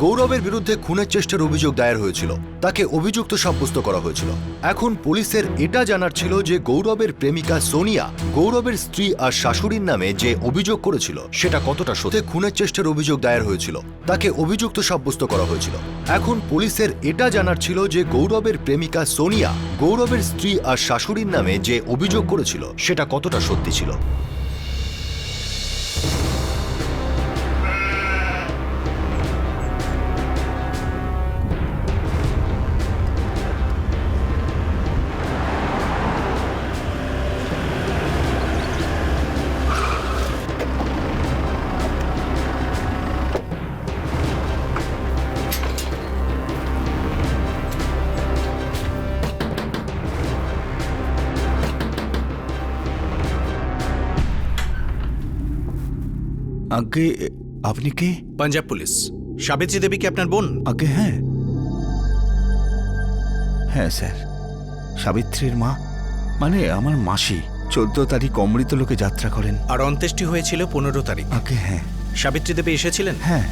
গৌরবের বিরুদ্ধে খুনের চেষ্টার অভিযোগ দায়ের হয়েছিল, তাকে অভিযুক্ত সাব্যস্ত করা হয়েছিল। এখন পুলিশের এটা জানার ছিল যে গৌরবের প্রেমিকা সোনিয়া গৌরবের স্ত্রী আর শাশুড়ির নামে যে অভিযোগ করেছিল সেটা কতটা সত্যি। খুনের চেষ্টার অভিযোগ দায়ের হয়েছিল, তাকে অভিযুক্ত সাব্যস্ত করা হয়েছিল। এখন পুলিশের এটা জানার ছিল যে গৌরবের প্রেমিকা সোনিয়া গৌরবের স্ত্রী আর শাশুড়ির নামে যে অভিযোগ করেছিল সেটা কতটা সত্যি ছিল। আগে আপনি কে? পাঞ্জাব পুলিশ। সাবিত্রী দেবী কি আপনার বোন? আগে হ্যাঁ, হ্যাঁ স্যার, সাবিত্রীর মা, মানে আমার মাসি। 14 তারিখ অমৃতলোকে যাত্রা করেন। আর অন্ত্যেষ্টি হয়েছিল 15 তারিখ। আগে হ্যাঁ। সাবিত্রী দেবী এসেছিলেন? হ্যাঁ,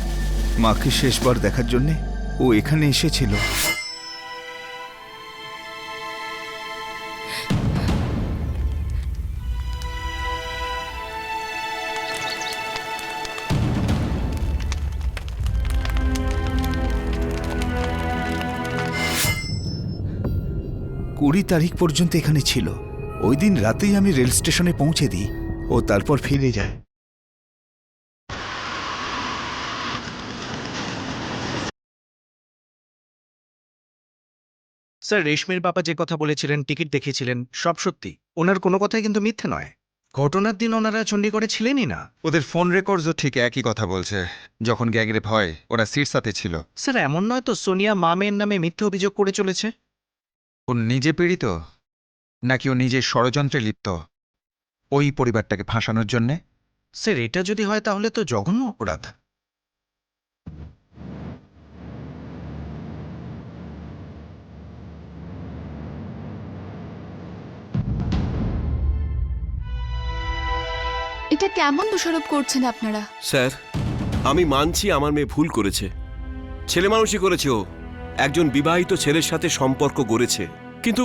মাকে শেষবার দেখার জন্যে ও এখানে এসেছিল। কুড়ি তারিখ পর্যন্ত এখানে ছিল। ওই দিন রাতেই আমি রেল স্টেশনে পৌঁছে দিই, ও তারপর ফিরে যায়। স্যার, রেশমির বাবা যে কথা বলেছিলেন, টিকিট দেখিয়েছিলেন, সব সত্যি। ওনার কোনো কথাই কিন্তু মিথ্যে নয়। ঘটনার দিন ওনারা চণ্ডীগড়ে ছিলেনই না। ওদের ফোন রেকর্ডসও ঠিক একই কথা বলছে। যখন গ্যাং রেপ হয় ওরা সিরসাতে ছিল। স্যার, এমন নয় তো সোনিয়া মামের নামে মিথ্যে অভিযোগ করে চলেছে? ও নিজে পীড়িত নাকি ও নিজের ষড়যন্ত্রে লিপ্ত ওই পরিবারটাকে ফাঁসানোর জন্যে? স্যার, এটা যদি হয় তাহলে তো জঘন্য অপরাধ। এটা কেমন দোষারোপ করছেন আপনারা? স্যার, আমি মানছি আমার মেয়ে ভুল করেছে। ছেলে মানুষই করেছে ও। একজন বিবাহিত ছেলের সাথে সম্পর্ক গড়েছে, কিন্তু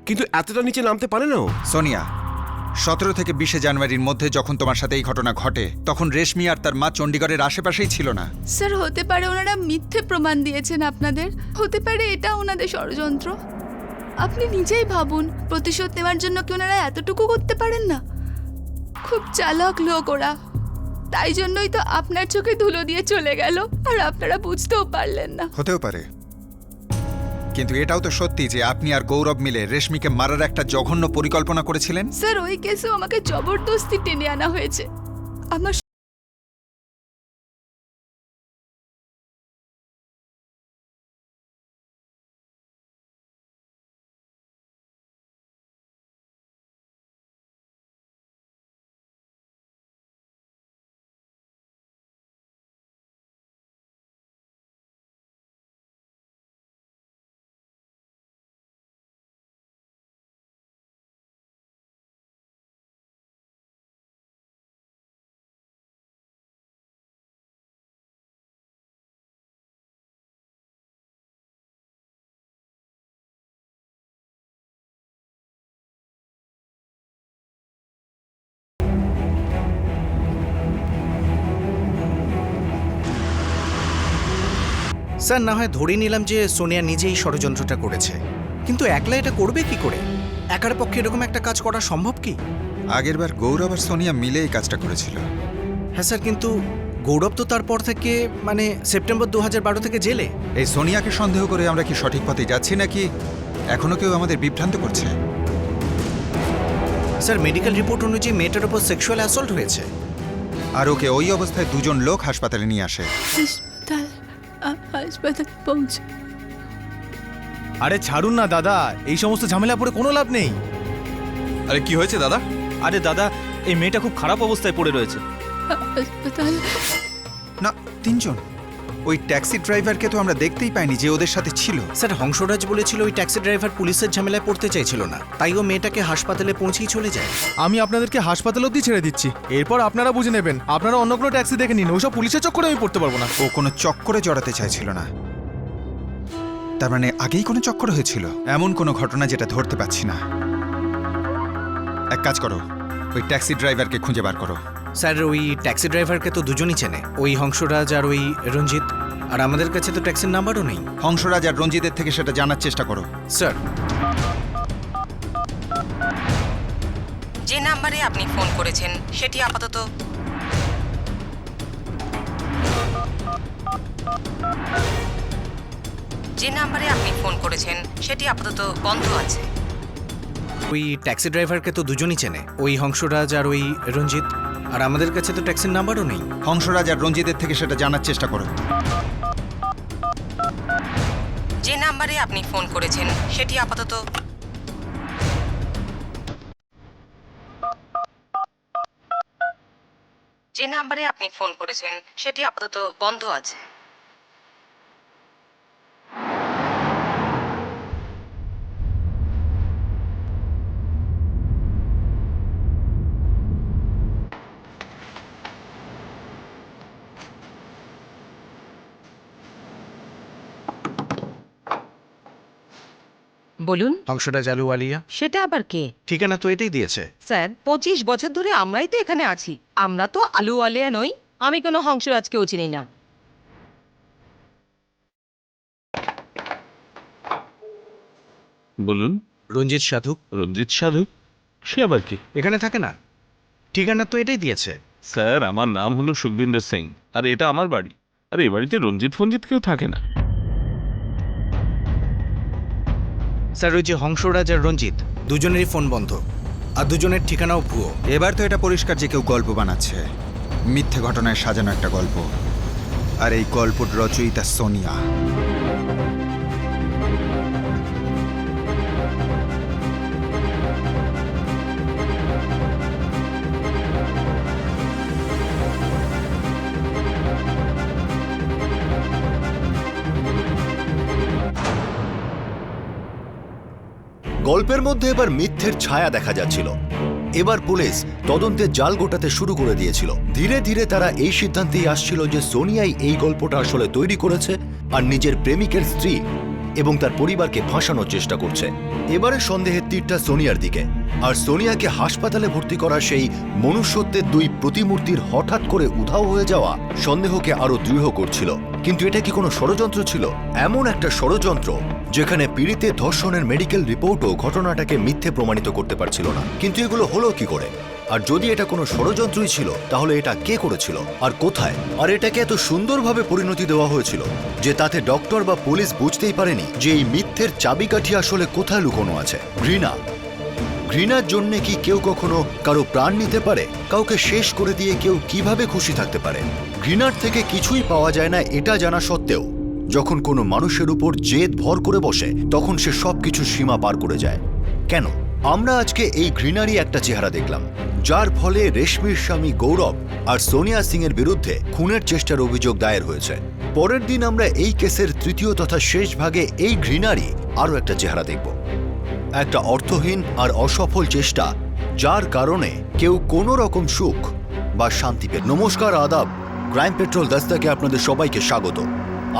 কিন্তু এতটা নিচে নামতে পারে না ও। সোনিয়া, 17 থেকে 20 জানুয়ারির মধ্যে যখন তোমার সাথে এই ঘটনা ঘটে তখন রেশমি আর তার মা চণ্ডীগড়ের আশেপাশেই ছিল না। স্যার, হতে পারে ওনারা মিথ্যে প্রমাণ দিয়েছেন আপনাদের, হতে পারে এটা ওনাদের ষড়যন্ত্র। আপনি নিজেই ভাবুন, প্রতিশোধ নেওয়ার জন্য কি ওনারা এতটুকু করতে পারেন না? খুব চালাক লোক ওরা, তাই জন্যই তো আপনার চোখে ধুলো দিয়ে চলে গেল আর আপনারা বুঝতেও পারলেন না। হতেও পারে, কিন্তু এটাও তো সত্যি যে আপনি আর গৌরব মিলে রেশমিকে মারার একটা জঘন্য পরিকল্পনা করেছিলেন। স্যার, ওই কেসেও আমাকে জবরদস্তি টেনে আনা হয়েছে। আমার স্যার, না হয় ধরে নিলাম যে সোনিয়া নিজেই ষড়যন্ত্রটা করেছে, কিন্তু একলা এটা করবে কি করে? একার পক্ষে এরকম একটা কাজ করা সম্ভব কি? আগেরবার গৌরব আর সোনিয়া মিলে এই কাজটা করেছিল। হ্যাঁ স্যার, কিন্তু গৌরব তো তারপর থেকে মানে সেপ্টেম্বর 2012 থেকে জেলে। এই সোনিয়াকে সন্দেহ করে আমরা কি সঠিক পথে যাচ্ছি নাকি এখনো কেউ আমাদের বিভ্রান্ত করছে? স্যার, মেডিকেল রিপোর্ট অনুযায়ী মেয়েটার উপর সেক্সুয়াল অ্যাসল্ট হয়েছে। আর ওকে ওই অবস্থায় দুজন লোক হাসপাতালে নিয়ে আসে। হাসপাতাল পৌঁছে। আরে ছাড়ুন না দাদা, এই সমস্ত ঝামেলা পড়ে কোনো লাভ নেই। আরে কি হয়েছে দাদা? আরে দাদা, এই মেয়েটা খুব খারাপ অবস্থায় পড়ে রয়েছে। হাসপাতাল না, তিনজন। ওই ট্যাক্সি ড্রাইভারকে তো আমরা দেখতেই পাইনি যে ওদের সাথে ছিল। স্যার, হংসরাজ বলেছিল ওই ট্যাক্সি ড্রাইভার পুলিশের ঝামেলায় পড়তে চাইছিল না, তাই ও মেয়েটাকে হাসপাতালে পৌঁছেই চলে যায়। আমি আপনাদেরকে হাসপাতাল অবধি ছেড়ে দিচ্ছি, এরপর আপনারা বুঝে নেবেন। আপনারা অন্য কোনো ট্যাক্সি দেখে নিন, ওইসব পুলিশের চক্করে আমি পড়তে পারবো না। ও কোনো চক্করে জড়াতে চাইছিল না, তার মানে আগেই কোনো চক্কর হয়েছিল। এমন কোনো ঘটনা যেটা ধরতে পাচ্ছি না। এক কাজ করো, ওই ট্যাক্সি ড্রাইভারকে খুঁজে বার করো। স্যার, ওই ট্যাক্সি ড্রাইভারকে তো দুজনই চেনে, ওই হংসরাজ আর ওই রঞ্জিত। আর আমাদের কাছে তো ট্যাক্সির নাম্বারও নেই। হংসরাজ আর রঞ্জিতের থেকে সেটা জানার চেষ্টা করো। স্যার, যে নাম্বারে আপনি ফোন করেছেন সেটি আপাতত বন্ধ আছে। ওই ট্যাক্সি ড্রাইভারকে তো দুজনই চেনে, ওই হংসরাজ আর ওই রঞ্জিত। আর আমাদের কাছে তো ট্যাক্সির নাম্বারও নেই। হংসরাজ আর রঞ্জিতের থেকে সেটা জানার চেষ্টা করো। যে নাম্বারে আপনি ফোন করেছেন সেটি আপাতত বন্ধ আছে। বলুন। হংসরাজ আলুওয়ালিয়া। সেটা আবার কে? ঠিকানা তো এটাই দিয়েছে। স্যার, 25 বছর ধরে আমরাই তো এখানে আছি। আমরা তো আলুওয়ালিয়া নই। আমি কোনো হংসরাজকেও চিনি না। বলুন। রঞ্জিত সাধু। রঞ্জিত সাধু? সে আবার কি? এখানে থাকে না, ঠিকানা তো এটাই দিয়েছে। স্যার, আমার নাম হলো সুখবিন্দর সিং, আর এটা আমার বাড়ি। আর এই বাড়িতে রঞ্জিত ফঞ্জিত কেউ থাকে না। স্যার, ওই যে হংসরাজ আর রঞ্জিত দুজনেরই ফোন বন্ধ, আর দুজনের ঠিকানাও ভুয়ো। এবার তো এটা পরিষ্কার যে কেউ গল্প বানাচ্ছে, মিথ্যে ঘটনায় সাজানো একটা গল্প। আর এই গল্পর রচয়িতা সোনিয়া। গল্পের মধ্যে এবার মিথ্যের ছায়া দেখা যাচ্ছিল। এবার পুলিশ তদন্তের জাল গোটাতে শুরু করে দিয়েছিল। ধীরে ধীরে তারা এই সিদ্ধান্তেই আসছিল যে সোনিয়াই এই গল্পটা আসলে তৈরি করেছে আর নিজের প্রেমিকের স্ত্রী এবং তার পরিবারকে ফাঁসানোর চেষ্টা করছে। এবারে সন্দেহের তীরটা সোনিয়ার দিকে, আর সোনিয়াকে হাসপাতালে ভর্তি করা সেই মনুষ্যত্বের দুই প্রতিমূর্তির হঠাৎ করে উধাও হয়ে যাওয়া সন্দেহকে আরো দৃঢ় করছিল। কিন্তু এটা কি কোনো ষড়যন্ত্র ছিল? এমন একটা ষড়যন্ত্র যেখানে পীড়িতের ধর্ষণের মেডিকেল রিপোর্টও ঘটনাটাকে মিথ্যে প্রমাণিত করতে পারছিল না। কিন্তু এগুলো হলো কি করে? আর যদি এটা কোনো ষড়যন্ত্রই ছিল তাহলে এটা কে করেছিল আর কোথায়? আর এটাকে এত সুন্দরভাবে পরিণতি দেওয়া হয়েছিল যে তাতে ডক্টর বা পুলিশ বুঝতেই পারেনি যে এই মিথ্যের চাবিকাঠি আসলে কোথায় লুকোনো আছে। ঘৃণা। ঘৃণার জন্য কি কেউ কখনো কারো প্রাণ নিতে পারে? কাউকে শেষ করে দিয়ে কেউ কিভাবে খুশি থাকতে পারে? ঘৃণার থেকে কিছুই পাওয়া যায় না এটা জানা সত্ত্বেও যখন কোনো মানুষের উপর জেদ ভর করে বসে তখন সে সবকিছু সীমা পার করে যায়। কেন? আমরা আজকে এই ঘৃণারই একটা চেহারা দেখলাম, যার ফলে রেশমির স্বামী গৌরব আর সোনিয়া সিং এর বিরুদ্ধে খুনের চেষ্টার অভিযোগ দায়ের হয়েছে। পরের দিন আমরা এই কেসের তৃতীয় তথা শেষ ভাগে এই ঘৃণারই আরও একটা চেহারা দেখব। একটা অর্থহীন আর অসফল চেষ্টা, যার কারণে কেউ কোনো রকম সুখ বা শান্তি পেল। নমস্কার, আদাব। ক্রাইম পেট্রোল দস্তাকে আপনাদের সবাইকে স্বাগত।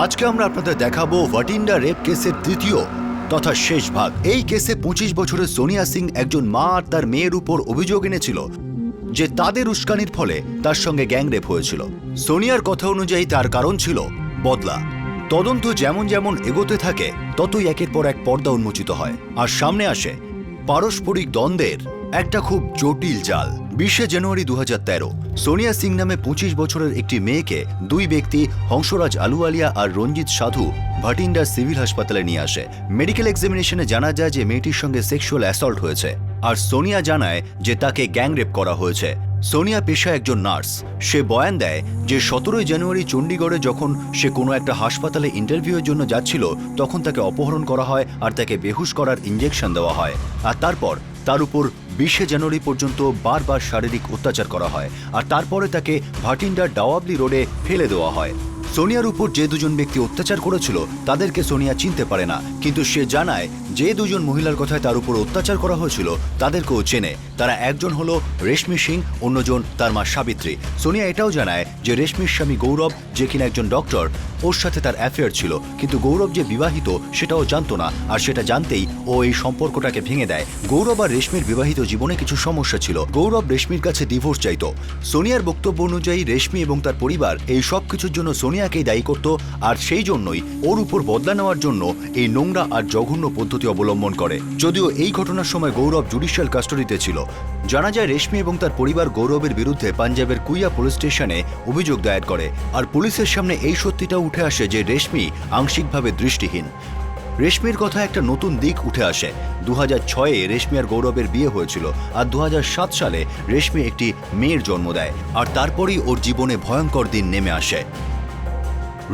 আজকে আমরা আপনাদের দেখাবো ভাটিন্ডা রেপ কেসের তৃতীয় তথা শেষ ভাগ। এই কেসে 25 বছরের সোনিয়া সিং একজন মা আর তার মেয়ের উপর অভিযোগ এনেছিল যে তাদের উস্কানির ফলে তার সঙ্গে গ্যাংরেপ হয়েছিল। সোনিয়ার কথা অনুযায়ী তার কারণ ছিল বদলা। তদন্ত যেমন যেমন এগোতে থাকে ততই একের পর এক পর্দা উন্মোচিত হয় আর সামনে আসে পারস্পরিক দ্বন্দ্বের একটা খুব জটিল জাল। 20 জানুয়ারি 2013 সোনিয়া সিং নামে 25 বছরের একটি মেয়েকে দুই ব্যক্তি হংসরাজ আলুওয়ালিয়া আর রঞ্জিত সাধু ভাটিন্ডার সিভিল হাসপাতালে নিয়ে আসে। মেডিকেল এক্সামিনেশনে জানা যায় যে মেয়েটির সঙ্গে সেক্সুয়াল অ্যাসল্ট হয়েছে আর সোনিয়া জানায় যে তাকে গ্যাংরেপ করা হয়েছে। সোনিয়া পেশায় একজন নার্স। সে বয়ান দেয় যে 17 জানুয়ারি চণ্ডীগড়ে যখন সে কোনো একটা হাসপাতালে ইন্টারভিউয়ের জন্য যাচ্ছিল তখন তাকে অপহরণ করা হয় আর তাকে বেহুশ করার ইঞ্জেকশন দেওয়া হয় আর তারপর তার উপর 20 জানুয়ারি পর্যন্ত বারবার শারীরিক অত্যাচার করা হয় আর তারপরে তাকে ভাটিন্ডার ডাওয়াবলি রোডে ফেলে দেওয়া হয়। সোনিয়ার উপর যে দুজন ব্যক্তি অত্যাচার করেছিল তাদেরকে সোনিয়া চিনতে পারে না, কিন্তু সে জানায় যে দুজন মহিলার কথায় তার উপর অত্যাচার করা হয়েছিল তাদেরকেও চেনে। তারা একজন হলো রেশমি সিং, অন্যজন তার মা সাবিত্রী। সোনিয়া এটাও জানায় যে রেশমির স্বামী গৌরব, যে কিনা একজন ডক্টর, ওর সাথে তার অ্যাফেয়ার ছিল, কিন্তু গৌরব যে বিবাহিত সেটাও জানতো না আর সেটা জানতেই ও এই সম্পর্কটাকে ভেঙে দেয়। গৌরব আর রেশমির বিবাহিত জীবনে কিছু সমস্যা ছিল। গৌরব রেশমির কাছে ডিভোর্স চাইতো। সোনিয়ার বক্তব্য অনুযায়ী রেশমি এবং তার পরিবার এই সব কিছুর জন্য সোনিয়াকেই দায়ী করত আর সেই জন্যই ওর উপর বদলা নেওয়ার জন্য এই নোংরা আর জঘন্য পদ্ধতি অবলম্বন করে। যদিও এই ঘটনার সময় গৌরব জুডিশিয়াল কাস্টাডিতে ছিল। জানা যায় রেশমি এবং তার পরিবার গৌরবের বিরুদ্ধে পাঞ্জাবের কুইয়া পুলিশ স্টেশনে অভিযোগ দায়ের করে আর পুলিশের সামনে এই সত্যিটা উঠে আসে যে রেশমি আংশিকভাবে দৃষ্টিহীন। রেশমির কথা একটা নতুন দিক উঠে আসে। 2006-এ রেশমি আর গৌরবের বিয়ে হয়েছিল আর 2007 সালে রেশমি একটি মেয়ের জন্ম দেয় আর তারপরেই ওর জীবনে ভয়ঙ্কর দিন নেমে আসে।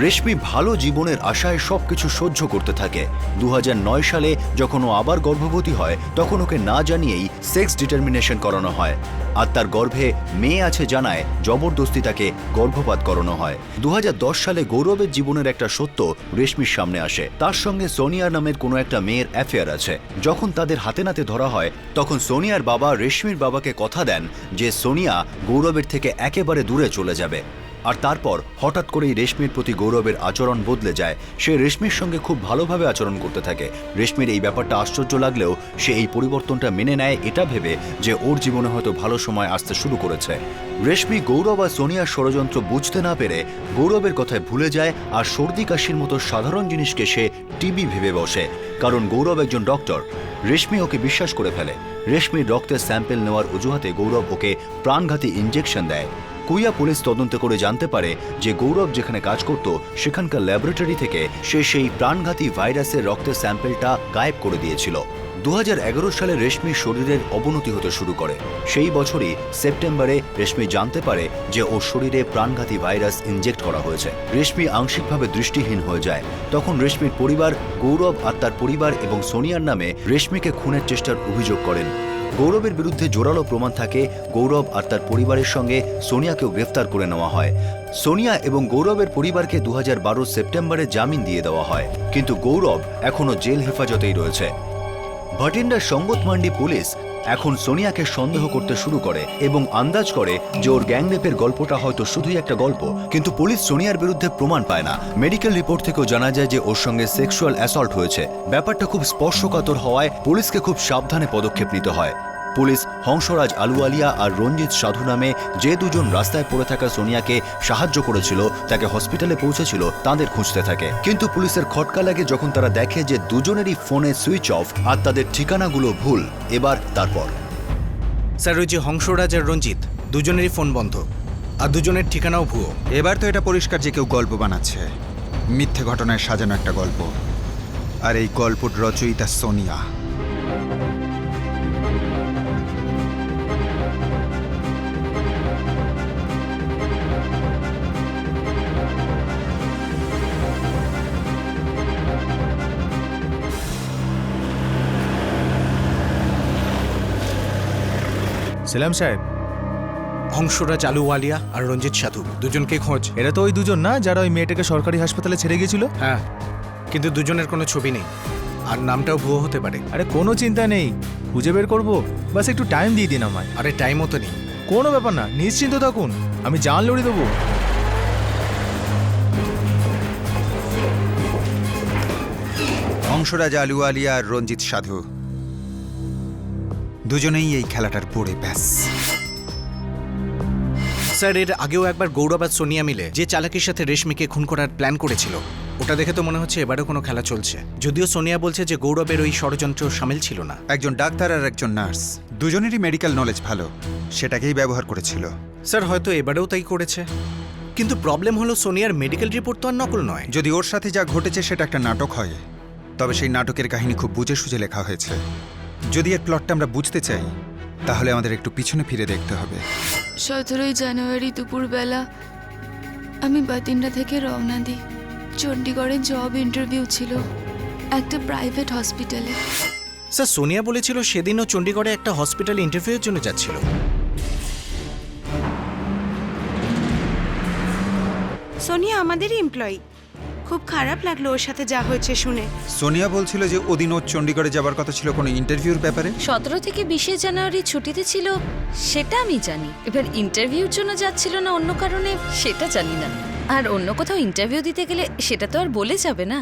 রেশমি ভালো জীবনের আশায় সবকিছু সহ্য করতে থাকে। 2009 সালে যখন ও আবার গর্ভবতী হয় তখন ওকে না জানিয়েই সেক্স ডিটারমিনেশন করানো হয় আর তার গর্ভে মেয়ে আছে জানায় জবরদস্তি তাকে গর্ভপাত করানো হয়। 2010 সালে গৌরবের জীবনের একটা সত্য রেশমির সামনে আসে। তার সঙ্গে সোনিয়া নামের কোনো একটা মেয়ের অ্যাফেয়ার আছে। যখন তাদের হাতে নাতে ধরা হয় তখন সোনিয়ার বাবা রেশমির বাবাকে কথা দেন যে সোনিয়া গৌরবের থেকে একেবারে দূরে চলে যাবে। আর তারপর হঠাৎ করেই রেশমির প্রতি গৌরবের আচরণ বদলে যায়। সে রেশমির সঙ্গে খুব ভালোভাবে আচরণ করতে থাকে। রেশমির এই ব্যাপারটা আশ্চর্য লাগলেও সে এই পরিবর্তনটা মেনে নেয় এটা ভেবে যে ওর জীবনে হয়তো ভালো সময় আসতে শুরু করেছে। রেশমি গৌরব আর সোনিয়ার ষড়যন্ত্র বুঝতে না পেরে গৌরবের কথায় ভুলে যায় আর সর্দি কাশির মতো সাধারণ জিনিসকে সে টিবি ভেবে বসে, কারণ গৌরব একজন ডক্টর। রেশমি ওকে বিশ্বাস করে ফেলে। রেশমির রক্তের স্যাম্পেল নেওয়ার অজুহাতে গৌরব ওকে প্রাণঘাতী ইঞ্জেকশন দেয়। কুইয়া পুলিশ তদন্ত করে জানতে পারে যে গৌরব যেখানে কাজ করত সেখানকার ল্যাবরেটরি থেকে সে সেই প্রাণঘাতী ভাইরাসের রক্তের স্যাম্পেলটা গায়েব করে দিয়েছিল। 2011 সালে রেশমির শরীরের অবনতি হতে শুরু করে। সেই বছরই সেপ্টেম্বরে রেশমি জানতে পারে যে ওর শরীরে প্রাণঘাতী ভাইরাস ইনজেক্ট করা হয়েছে। রেশমি আংশিকভাবে দৃষ্টিহীন হয়ে যায়। তখন রেশমির পরিবার গৌরব আর তার পরিবার এবং সোনিয়ার নামে রেশমিকে খুনের চেষ্টার অভিযোগ করেন। গৌরবের বিরুদ্ধে জোরালো প্রমাণ থাকে। গৌরব আর তার পরিবারের সঙ্গে সোনিয়াকেও গ্রেফতার করে নেওয়া হয়। সোনিয়া এবং গৌরবের পরিবারকে 2012 সেপ্টেম্বরে জামিন দিয়ে দেওয়া হয়, কিন্তু গৌরব এখনও জেল হেফাজতেই রয়েছে। ভাটিন্ডার সঙ্গত মান্ডি পুলিশ এখন সোনিয়াকে সন্দেহ করতে শুরু করে এবং আন্দাজ করে যে ওর গ্যাংরেপের গল্পটা হয়তো শুধুই একটা গল্প। কিন্তু পুলিশ সোনিয়ার বিরুদ্ধে প্রমাণ পায় না। মেডিকেল রিপোর্ট থেকেও জানা যায় যে ওর সঙ্গে সেক্সুয়াল অ্যাসল্ট হয়েছে। ব্যাপারটা খুব স্পর্শকাতর হওয়ায় পুলিশকে খুব সাবধানে পদক্ষেপ নিতে হয়। পুলিশ হংসরাজ আলুওয়ালিয়া আর রঞ্জিত সাধু নামে যে দুজন রাস্তায় পড়ে থাকা সোনিয়াকে সাহায্য করেছিল, তাকে হসপিটালে পৌঁছেছিল, তাদের খুঁজতে থাকে। কিন্তু পুলিশের খটকা লাগে যখন তারা দেখে যে দুজনেরই ফোনে সুইচ অফ আর তাদের ঠিকানাগুলো ভুল। তারপর স্যার, ওই যে হংসরাজ আর রঞ্জিত দুজনেরই ফোন বন্ধ আর দুজনের ঠিকানাও ভুয়ো। এবার তো এটা পরিষ্কার যে কেউ গল্প বানাচ্ছে, মিথ্যে ঘটনায় সাজানো একটা গল্প। আর এই গল্পর রচয়িতা সোনিয়া। সেলাম সাহেব। হংসরাজ আলুওয়ালিয়া আর রঞ্জিত সাধু দুজনকে খোঁজ। এরা তো ওই দুজন না যারা ওই মেয়েটাকে সরকারি হাসপাতালে ছেড়ে গিয়েছিল? হ্যাঁ, কিন্তু দুজনের কোনো ছবি নেই আর নামটাও ভুয়ো হতে পারে। আরে কোনো চিন্তা নেই, খুঁজে বের করবো, বাস একটু টাইম দিয়ে দিন আমায়। আরে টাইমও তো নেই। কোনো ব্যাপার না, নিশ্চিন্ত থাকুন, আমি জান লড়ি দেবো। হংসরাজ আলুওয়ালিয়া আর রঞ্জিত সাধু দুজনেই এই খেলাটার পড়ে ব্যাস। স্যার, এর আগেও একবার গৌরব আর সোনিয়া মিলে যে চালাকির সাথে রেশমিকে খুন করার প্ল্যান করেছিল, ওটা দেখে তো মনে হচ্ছে এবারেও কোনো খেলা চলছে। যদিও সোনিয়া বলছে যে গৌরবের ওই ষড়যন্ত্র সামিল ছিল না। একজন ডাক্তার আর একজন নার্স, দুজনেরই মেডিকেল নলেজ ভালো, সেটাকেই ব্যবহার করেছিল। স্যার, হয়তো এবারেও তাই করেছে। কিন্তু প্রবলেম হলো সোনিয়ার মেডিকেল রিপোর্ট তো আর নকল নয়। যদি ওর সাথে যা ঘটেছে সেটা একটা নাটক হয়, তবে সেই নাটকের কাহিনী খুব বুঝে সুঝে লেখা হয়েছে। যদি এর প্লটটা আমরা বুঝতে চাই, তাহলে আমাদের একটু পিছনে ফিরে দেখতে হবে। 17 জানুয়ারি দুপুরবেলা আমি বাতিন্ডা থেকে রওনা দিই। চণ্ডীগড়ে জব ইন্টারভিউ ছিল একটা প্রাইভেট হসপিটালে। স্যার, সোনিয়া বলেছিল সেদিনও চণ্ডীগড়ে একটা হসপিটালে ইন্টারভিউয়ের জন্য যাচ্ছিল। সোনিয়া আমাদেরই এমপ্লয়ি। খুব খারাপ লাগলো ওর সাথে যা হয়েছে শুনে। সোনিয়া বলছিল যে ওদিন ওর চণ্ডীগড়ে যাবার কথা ছিল কোনো ইন্টারভিউর ব্যাপারে। 17 থেকে 20 জানুয়ারি ছুটিতে ছিল সেটা আমি জানি, এবার ইন্টারভিউর জন্য যাচ্ছিল না অন্য কারণে সেটা জানি না। আর অন্য কোথাও ইন্টারভিউ দিতে গেলে সেটা তো আর বলে যাবে না।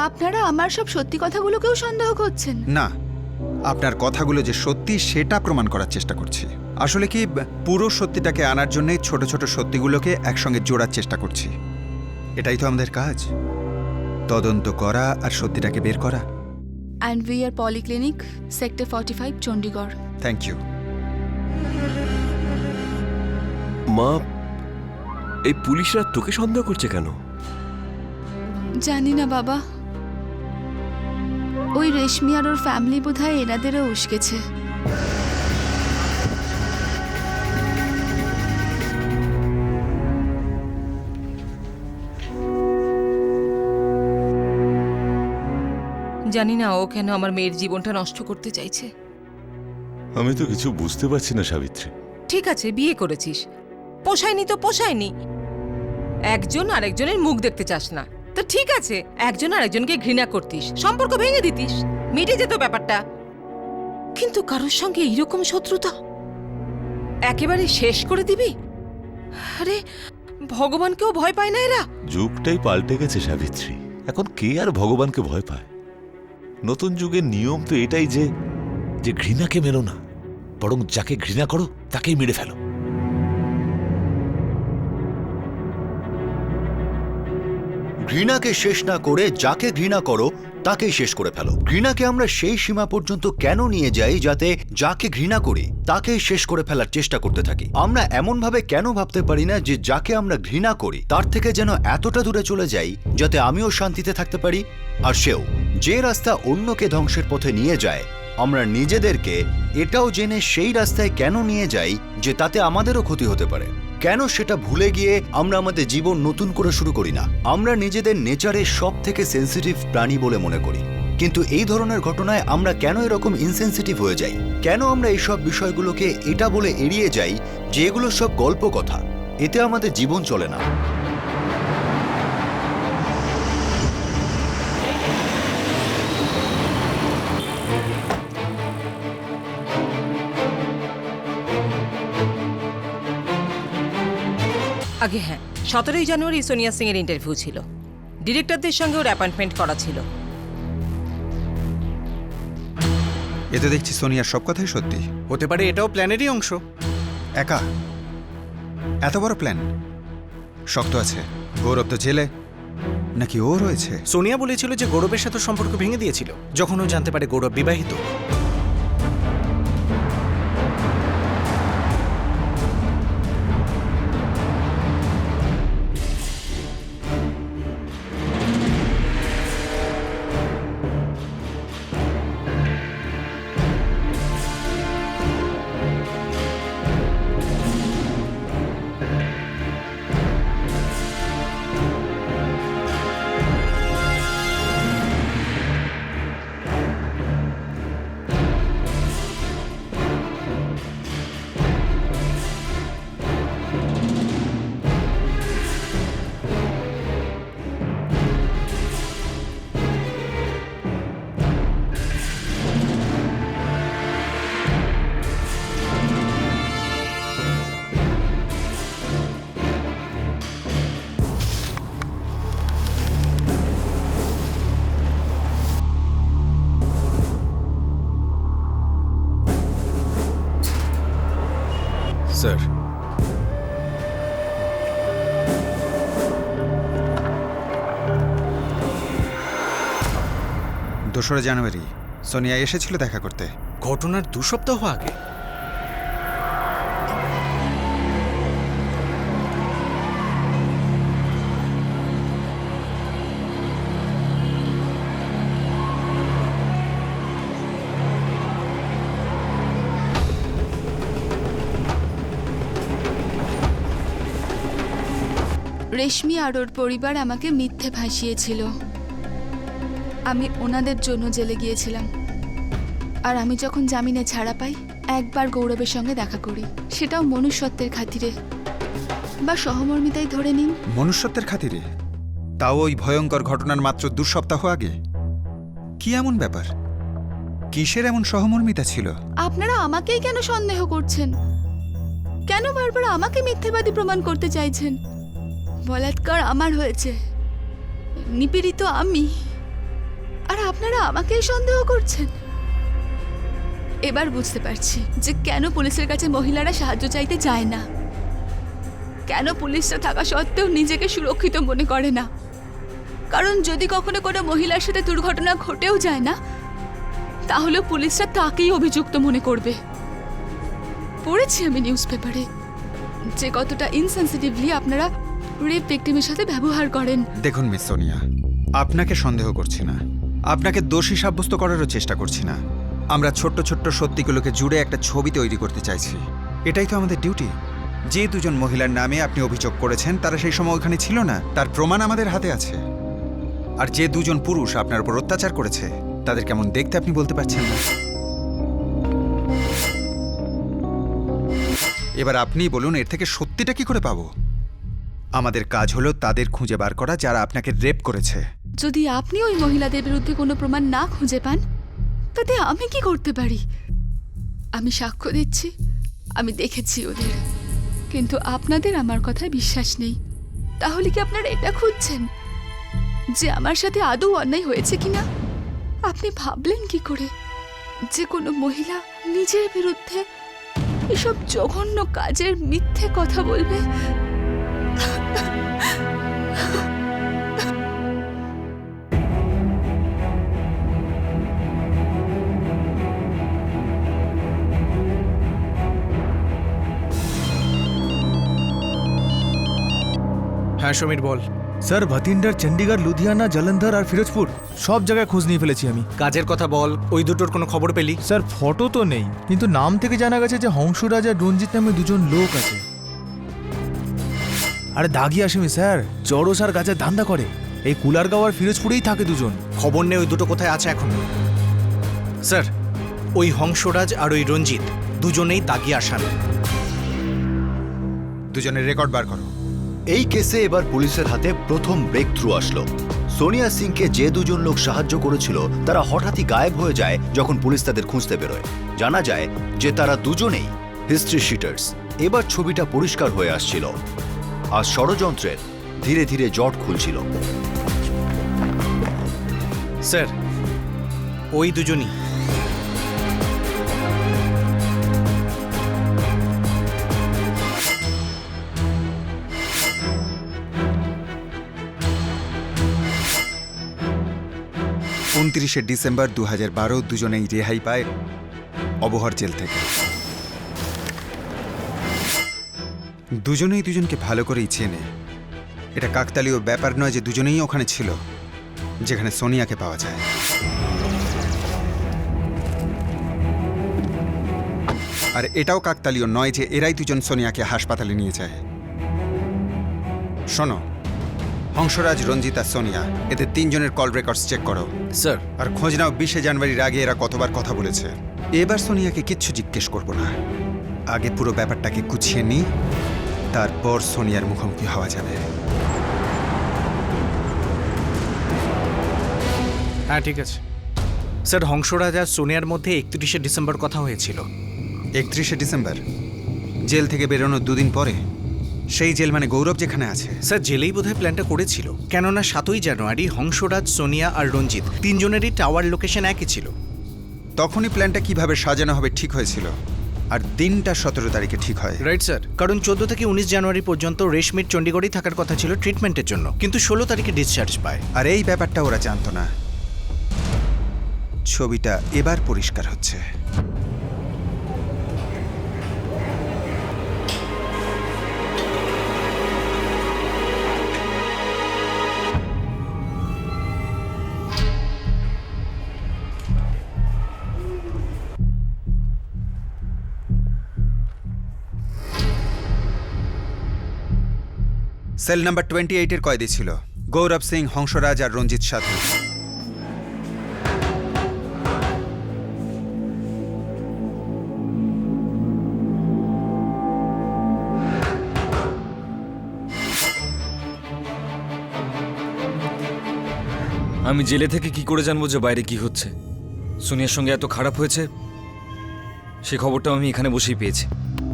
আপনারা আমার সব সত্যি কথাগুলোকেও সন্দেহ করছেন? না, আপনার কথাগুলো যে সত্যি সেটা প্রমাণ করার চেষ্টা করছি। আসলে কি, পুরো সত্যিটাকে আনার জন্য ছোট ছোট সত্যিগুলোকে একসঙ্গে জোড়ার চেষ্টা করছি। এটাই তো আমাদের কাজ, তদন্ত করা আর সত্যিটাকে বের করা। And we are Polyclinic, Sector 45, Chandigarh. Thank you. মা, এই পুলিশরা তোকে সন্দেহ করছে কেন? জানি না বাবা, ওই রেশমি আর ওর ফ্যামিলি বোধহয় এনাদেরও উস্কেছে। জানি না ও কেন আমার মেয়ের জীবনটা নষ্ট করতে চাইছে। আমি তো কিছু বুঝতে পারছি না সাবিত্রী। ঠিক আছে, বিয়ে করেছিস, পোষায়নি তো পোষায়নি। একজন আরেকজনের মুখ দেখতে চাস না তো ঠিক আছে, একজন আরেকজনকে ঘৃণা করতিস, সম্পর্ক ভেঙে দিতিস, মিটে যেত ব্যাপারটা। কিন্তু কারোর সঙ্গে এইরকম শত্রুতা একেবারে শেষ করে দিবি? আরে ভগবানকেও ভয় পায় না এরা। যুগটাই পাল্টে গেছে সাবিত্রী, এখন কে আর ভগবানকে ভয় পায়? নতুন যুগের নিয়ম তো এটাই যে ঘৃণাকে মেনো না, বরং যাকে ঘৃণা করো তাকেই মেরে ফেলো। ঘৃণাকে শেষ না করে যাকে ঘৃণা করো তাকেই শেষ করে ফেলো। ঘৃণাকে আমরা সেই সীমা পর্যন্ত কেন নিয়ে যাই যাতে যাকে ঘৃণা করি তাকেই শেষ করে ফেলার চেষ্টা করতে থাকি? আমরা এমন ভাবে কেন ভাবতে পারি না যে যাকে আমরা ঘৃণা করি তার থেকে যেন এতটা দূরে চলে যাই যাতে আমিও শান্তিতে থাকতে পারি আর সেও? যে রাস্তা অন্যকে ধ্বংসের পথে নিয়ে যায়, আমরা নিজেদেরকে এটাও জেনে সেই রাস্তায় কেন নিয়ে যাই যে তাতে আমাদেরও ক্ষতি হতে পারে? কেন সেটা ভুলে গিয়ে আমরা আমাদের জীবন নতুন করে শুরু করি না? আমরা নিজেদের নেচারে সব থেকে সেন্সিটিভ প্রাণী বলে মনে করি, কিন্তু এই ধরনের ঘটনায় আমরা কেন এরকম ইনসেনসিটিভ হয়ে যাই? কেন আমরা এইসব বিষয়গুলোকে এটা বলে এড়িয়ে যাই যে এগুলো সব গল্প কথা, এতে আমাদের জীবন চলে না? আগে হ্যাঁ, 17ই জানুয়ারি সোনিয়া সিং এর ইন্টারভিউ ছিল। ডিরেক্টরদের সঙ্গে ওর অ্যাপয়েন্টমেন্ট করা ছিল। এতে দেখছি সোনিয়ার সব কথাই সত্যি। হতে পারে এটাও প্ল্যানেরই অংশ। একা এত বড় প্ল্যান শক্ত আছে। গৌরব তো জেলে, নাকি ও রয়েছে? সোনিয়া বলেছিল যে গৌরবের সাথে সম্পর্ক ভেঙে দিয়েছিল যখন ও জানতে পারে গৌরব বিবাহিত। স্যার, 2রা জানুয়ারি সোনিয়া এসেছিল দেখা করতে। ঘটনার 2 সপ্তাহ আগে? রেশমি আর ওর পরিবার আমাকে মিথ্যে ভাসিয়েছিল। আমি ওনাদের জন্য জেলে গিয়েছিলাম, আর আমি যখন জামিনে ছাড়া পাই একবার গৌরবের সঙ্গে দেখা করি, সেটাও মনুষ্যত্বের খাতিরে বা সহমর্মিতাই ধরে নিন। মনুষ্যত্বের খাতিরে? তাও ওই ভয়ঙ্কর ঘটনার মাত্র 2 সপ্তাহ আগে? কি এমন ব্যাপার? কিসের এমন সহমর্মিতা ছিল? আপনারা আমাকেই কেন সন্দেহ করছেন? কেন বারবার আমাকে মিথ্যেবাদী প্রমাণ করতে চাইছেন? বলাৎকার আমার হয়েছে, নিপীড়িত আমি, আর আপনারা আমাকেই সন্দেহ করছেন। এবার বুঝতে পারছি যে কেন পুলিশের কাছে মহিলারা সাহায্য চাইতে যায় না, কেন পুলিশরা থাকা সত্ত্বেও নিজেকে সুরক্ষিত মনে করে না। কারণ যদি কখনো কোনো মহিলার সাথে দুর্ঘটনা ঘটেও যায় না, তাহলে পুলিশরা তাকেই অভিযুক্ত মনে করবে। পড়েছি আমি নিউজ পেপারে যে কতটা ইনসেনসিটিভলি আপনারা রেপ ভিকটিমের সাথে ব্যবহার করেন। দেখুন মিস সোনিয়া, আপনাকে সন্দেহ করছি না, আপনাকে দোষী সাব্যস্ত করারও চেষ্টা করছি না। আমরা ছোট্ট ছোট্ট সত্যিগুলোকে জুড়ে একটা ছবি তৈরি করতে চাইছি। এটাই তো আমাদের ডিউটি। যে 2জন মহিলার নামে আপনি অভিযোগ করেছেন তারা সেই সময় ওখানে ছিল না, তার প্রমাণ আমাদের হাতে আছে। আর যে 2জন পুরুষ আপনার উপর অত্যাচার করেছে তাদের কেমন দেখতে আপনি বলতে পারছেন না। এবার আপনি বলুন এর থেকে সত্যিটা কি করে পাবো? আমাদের কাজ হলো তাদের খুঁজে বার করা যারা আপনাকে রেপ করেছে। যদি আপনি ওই মহিলাদের বিরুদ্ধে কোনো প্রমাণ না খুঁজে পান, তাতে আমি কি করতে পারি? আমি সাক্ষ্য দিচ্ছি, আমি দেখেছি ওদের, কিন্তু আপনাদের আমার কথায় বিশ্বাস নেই। তাহলে কি আপনারা এটা খুঁজছেন যে আমার সাথে আদৌ অন্যায় হয়েছে কিনা? আপনি ভাবলেন কি করে যে কোনো মহিলা নিজের বিরুদ্ধে এসব জঘন্য কাজের মিথ্যে কথা বলবে? হ্যাঁ সমীর, বল। স্যার, ভতিন্ডার, চণ্ডীগড়, লুধিয়ানা, জলন্ধর আর ফিরোজপুর সব জায়গায় খোঁজ নিয়ে ফেলেছি আমি। কাজের কথা বল, ওই দুটোর কোনো খবর পেলি? স্যার, ফটো তো নেই, কিন্তু নাম থেকে জানা গেছে যে হংসরাজ আর রঞ্জিত নামে 2জন লোক আছে। আরে দাগি আসামি স্যার, চড়স আর গাছের ধান্দা করে। এই কুলারগাঁও আর ফিরোজপুরেই থাকে 2জন। খবর নেই ওই দুটো কোথায় আছে এখন। স্যার, ওই হংসরাজ আর ওই রঞ্জিত দুজনেই দাগি আসামি। 2জনের রেকর্ড বার করো। এই কেসে এবার পুলিশের হাতে প্রথম ব্রেক থ্রু আসলো। সোনিয়া সিংকে যে 2জন লোক সাহায্য করেছিল তারা হঠাৎই গায়েব হয়ে যায় যখন পুলিশ তাদের খুঁজতে বেরোয়। জানা যায় যে তারা দুজনেই হিস্ট্রি শিটার্স। এবার ছবিটা পরিষ্কার হয়ে আসছিল। আর ষড়যন্ত্রের ধীরে ধীরে জট খুলছিল। স্যার, ওই দুজনই। ডিসেম্বর 2012 দুজনেই রেহাই পায় অবহর জেল থেকে। দুজনেই দুজনকে ভালো করেই চেনে। এটা কাকতালীয় ব্যাপার নয় যে দুজনেই ওখানে ছিল যেখানে সোনিয়াকে পাওয়া যায়। আর এটাও কাকতালীয় নয় যে এরাই দুজন সোনিয়াকে হাসপাতালে নিয়ে যায়। শোনো, হংসরাজ, রঞ্জিত আর সোনিয়া, এদের তিনজনের কল রেকর্ডস চেক করো স্যার। আর খোঁজ নাও 20 জানুয়ারির আগে এরা কতবার কথা বলেছে। এবার সোনিয়াকে কিচ্ছু জিজ্ঞেস করব না, আগে পুরো ব্যাপারটাকে গুছিয়ে নিই, তারপর সোনিয়ার মুখোমুখি হওয়া যাবে। হ্যাঁ, ঠিক আছে স্যার। হংসরাজ আর সোনিয়ার মধ্যে 31শে ডিসেম্বর কথা হয়েছিল। 31শে ডিসেম্বর? জেল থেকে বেরোনোর দুদিন পরে? সেই জেল মানে গৌরব যেখানে আছে? স্যার, জেলেই বোধহয় প্ল্যানটা করেছিল, কেননা 7ই জানুয়ারি হংসরাজ, সোনিয়া আর রঞ্জিত তিনজনেরই টাওয়ার লোকেশন একই ছিল। তখনই প্ল্যানটা কিভাবে সাজানো হবে ঠিক হয়েছিল, আর দিনটা 17 তারিখে ঠিক হয়। রাইট স্যার, কারণ 14 থেকে 19 জানুয়ারি পর্যন্ত রেশমির চণ্ডীগড়েই থাকার কথা ছিল ট্রিটমেন্টের জন্য, কিন্তু 16 তারিখে ডিসচার্জ পায়। আর এই ব্যাপারটা ওরা জানতো না। ছবিটা এবার পরিষ্কার হচ্ছে। সেল নাম্বার 28-এর কয়েদি ছিল গৌরব সিং, হংসরাজ আর রঞ্জিত সাধু। আমি জেলে থেকে কি করে জানবো যে বাইরে কি হচ্ছে? সোনিয়ার সঙ্গে এত খারাপ হয়েছে সে খবরটাও আমি এখানে বসেই পেয়েছি।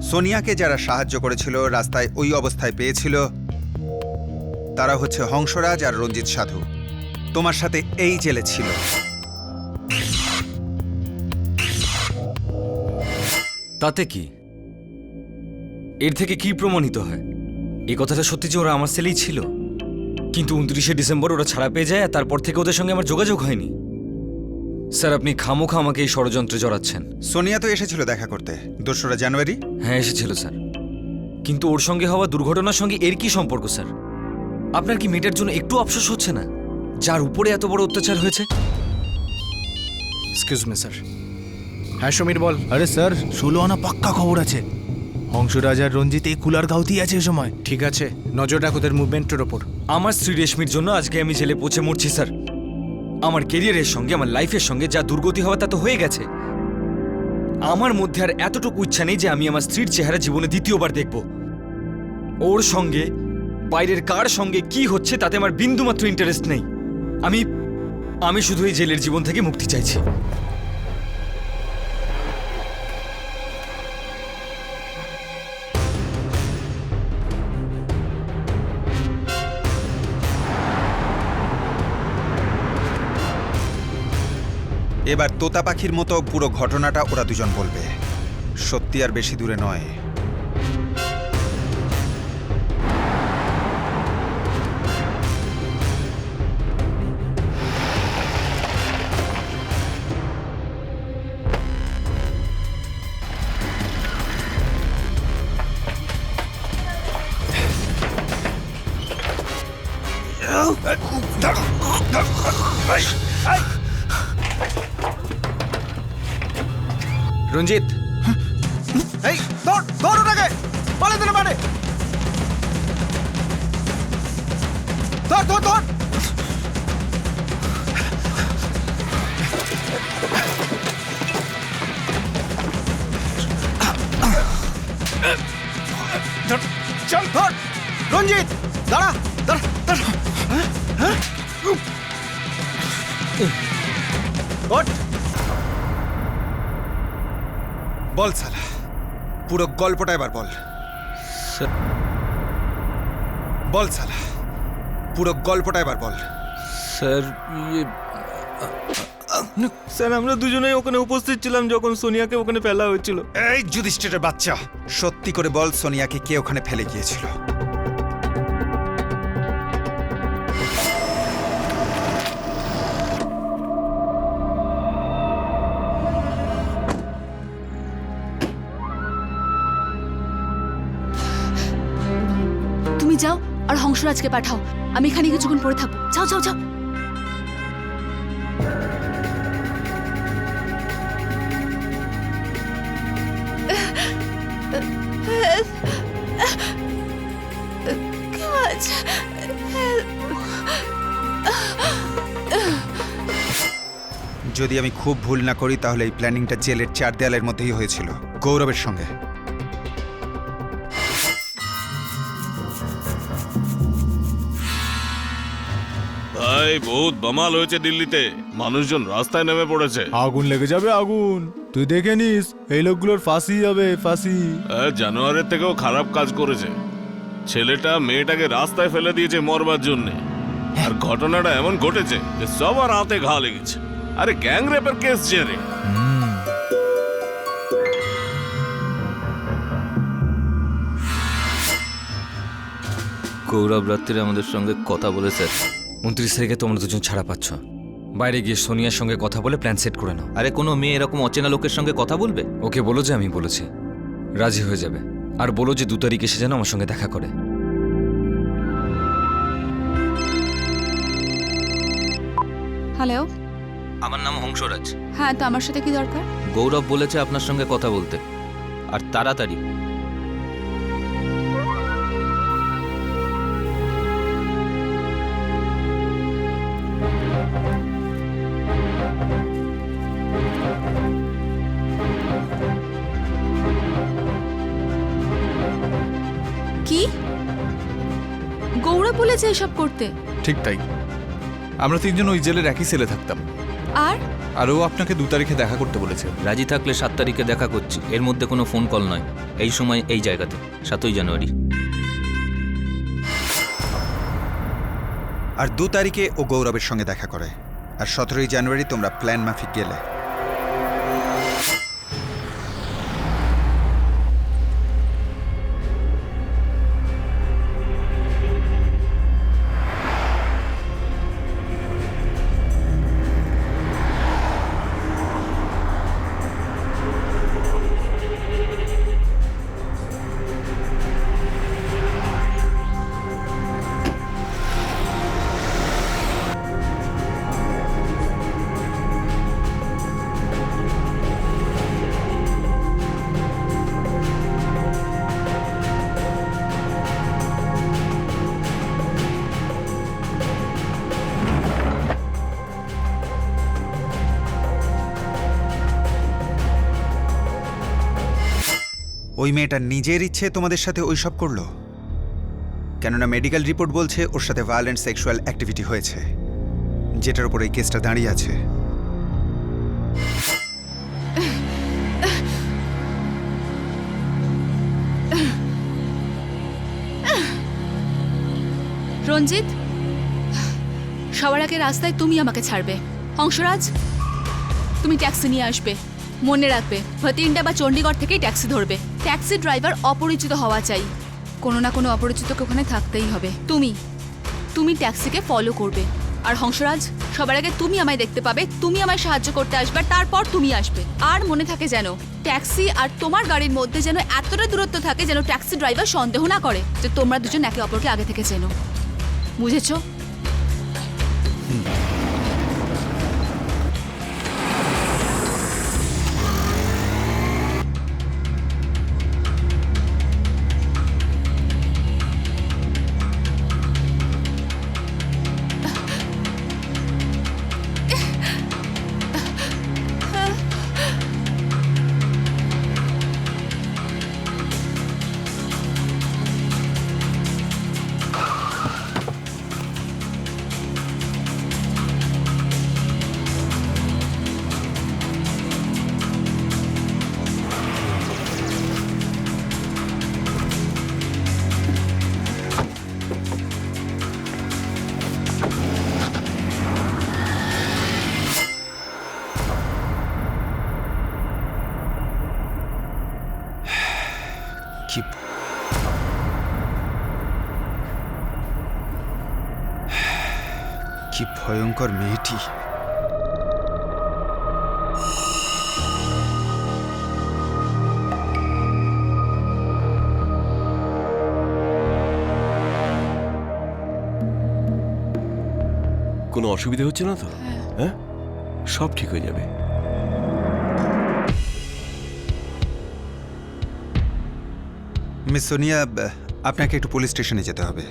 সোনিয়াকে যারা সাহায্য করেছিল, রাস্তায় ওই অবস্থায় পেয়েছিল, তারা হচ্ছে হংসরাজ আর রঞ্জিত সাধু। তোমার সাথে এই জেলে ছিল। তাতে কি? এর থেকে কি প্রমাণিত হয়? এই কথাটা সত্যি যে ওরা আমার সেলেই ছিল, কিন্তু 29শে ডিসেম্বর ওরা ছাড়া পেয়ে যায় আর তারপর থেকে ওদের সঙ্গে আমার যোগাযোগ হয়নি। স্যার, আপনি খামোখা আমাকে এই ষড়যন্ত্রে জড়াচ্ছেন। সোনিয়া তো এসেছিল দেখা করতে 2রা জানুয়ারি। হ্যাঁ, এসেছিল স্যার, কিন্তু ওর সঙ্গে হওয়া দুর্ঘটনার সঙ্গে এর কি সম্পর্ক স্যার? আপনার কি মেয়েটার জন্য একটু আফসোস হচ্ছে না, যার উপরে এত বড় অত্যাচার হয়েছে? Excuse me sir. হ্যাঁ সমীর, বল। আরে স্যার, 16 আনা পাক্কা খবর আছে। হংসরাজ আর রঞ্জিত এই কুলার গাঁওতেই আছে এ সময়। ঠিক আছে, নজর রাখ ওদের মুভমেন্টের ওপর। আমার স্ত্রী রেশমির জন্য আজকে আমি জেলে পৌঁছে মরছি স্যার। আমার কেরিয়ারের সঙ্গে, আমার লাইফের সঙ্গে যা দুর্গতি হওয়া তা তো হয়ে গেছে। আমার মধ্যে আর এতটুকু ইচ্ছা নেই যে আমি আমার স্ত্রীর চেহারা জীবনে দ্বিতীয়বার দেখব। ওর সঙ্গে বাইরের কার সঙ্গে কি হচ্ছে তাতে আমার বিন্দুমাত্র ইন্টারেস্ট নেই। আমি শুধু এই জেলের জীবন থেকে মুক্তি চাইছি। এবার তোতা পাখির মতো পুরো ঘটনাটা ওরা দুজন বলবে। সত্যি আর বেশি দূরে নয়। রঞ্জিত, এই ধর ধর ওটাকে, পালে দিলে মানে ধর ধর ধর। চল ধর। রঞ্জিত দাঁড়া দাঁড়া দাঁড়া। বল সালা, পুরো গল্পটা এবার বল। বল সালা, পুরো গল্পটা এবার বল। স্যার স্যার আমরা দুজনেই ওখানে উপস্থিত ছিলাম যখন সোনিয়াকে ওখানে ফেলা হয়েছিল। এই যুধিষ্ঠিরের বাচ্চা, সত্যি করে বল সোনিয়াকে কে ওখানে ফেলে গিয়েছিল? তুমি যাও আর হংসরাজকে পাঠাও, আমি এখানে কিছুক্ষণ পড়ে থাকবো। যাও যাও যাও। যদি আমি খুব ভুল না করি তাহলে এই প্ল্যানিংটা জেলের 4 দেয়ালের মধ্যেই হয়েছিল, গৌরবের সঙ্গে। ভাই বহুত বামাল হয়েছে দিল্লিতে, মানুষজন রাস্তায় নেমে পড়েছে। আগুন লেগে যাবে আগুন, তুই দেখে নিস এই লোকগুলোর ফাঁসি হবে ফাঁসি। জানুয়ারির থেকেও খারাপ কাজ করেছে। ছেলেটা মেয়েটাকে রাস্তায় ফেলে দিয়েছে মরবার জন্যে। আর ঘটনাটা এমন ঘটেছে যে সবার হাতে ঘা লেগেছে। আরে গ্যাং রেপের কেস যে রে। গৌরব রাত্রিরে আমাদের সঙ্গে কথা বলে স্যার। 29 তারিখে তোমরা দুজন ছাড়া পাচ্ছ, বাইরে গিয়ে সোনিয়ার সঙ্গে কথা বলে প্ল্যান সেট করে নাও। আরে কোনো মেয়ে এরকম অচেনা লোকের সঙ্গে কথা বলবে? ওকে বলো যে আমি বলেছি, রাজি হয়ে যাবে। আর বলো যে 2 তারিখ এসে যেন আমার সঙ্গে দেখা করে। হ্যালো, আমার নাম হংসরাজ। হ্যাঁ, তো আমার সাথে কি দরকার? গৌরব বলেছে আপনার সঙ্গে কথা বলতে, আর তাড়াতাড়ি। কি গৌরব বলেছে এসব করতে? ঠিক তাই, আমরা 3 জন ওই জেলের একই সেলে থাকতাম। আর ও আপনাকে 2 তারিখে দেখা করতে বলেছে। রাজি থাকলে 7 তারিখে দেখা করছি, এর মধ্যে কোনো ফোন কল নয়। এই সময় এই জায়গাতে 7ই জানুয়ারি। আর 2 তারিখে ও গৌরবের সঙ্গে দেখা করে, আর 17ই জানুয়ারি তোমরা প্ল্যান মাফিক গেলে। ওই মেয়েটা নিজের ইচ্ছে তোমাদের সাথে ওইসব করলো? কেননা মেডিকেল রিপোর্ট বলছে ওর সাথে ভায়োলেন্ট সেক্সুয়াল অ্যাক্টিভিটি হয়েছে, যেটার উপর এই কেসটা দাঁড়িয়ে আছে। রঞ্জিত, সবার আগে রাস্তায় তুমি আমাকে ছাড়বে। হংসরাজ, তুমি ট্যাক্সি নিয়ে আসবে। মনে রাখবে, ভতিন্ডা বা চণ্ডীগড় থেকেই ট্যাক্সি ধরবে। ট্যাক্সি ড্রাইভার অপরিচিত হওয়া চাই, কোনো না কোনো অপরিচিতকে ওখানে থাকতেই হবে। তুমি ট্যাক্সিকে ফলো করবে। আর হংসরাজ, সবার আগে তুমি আমায় দেখতে পাবে, তুমি আমায় সাহায্য করতে আসবে, তারপর তুমি আসবে। আর মনে থাকে যেন ট্যাক্সি আর তোমার গাড়ির মধ্যে যেন এতটা দূরত্ব থাকে যেন ট্যাক্সি ড্রাইভার সন্দেহ না করে যে তোমরা দুজন একে অপরকে আগে থেকে চেনো। বুঝেছো? কি ভয়ঙ্কর মেয়েটি। কোনো অসুবিধা হচ্ছে না তো? হ্যাঁ, সব ঠিক হয়ে যাবে। মিস সোনিয়া, আপনাকে একটু পুলিশ স্টেশনে যেতে হবে।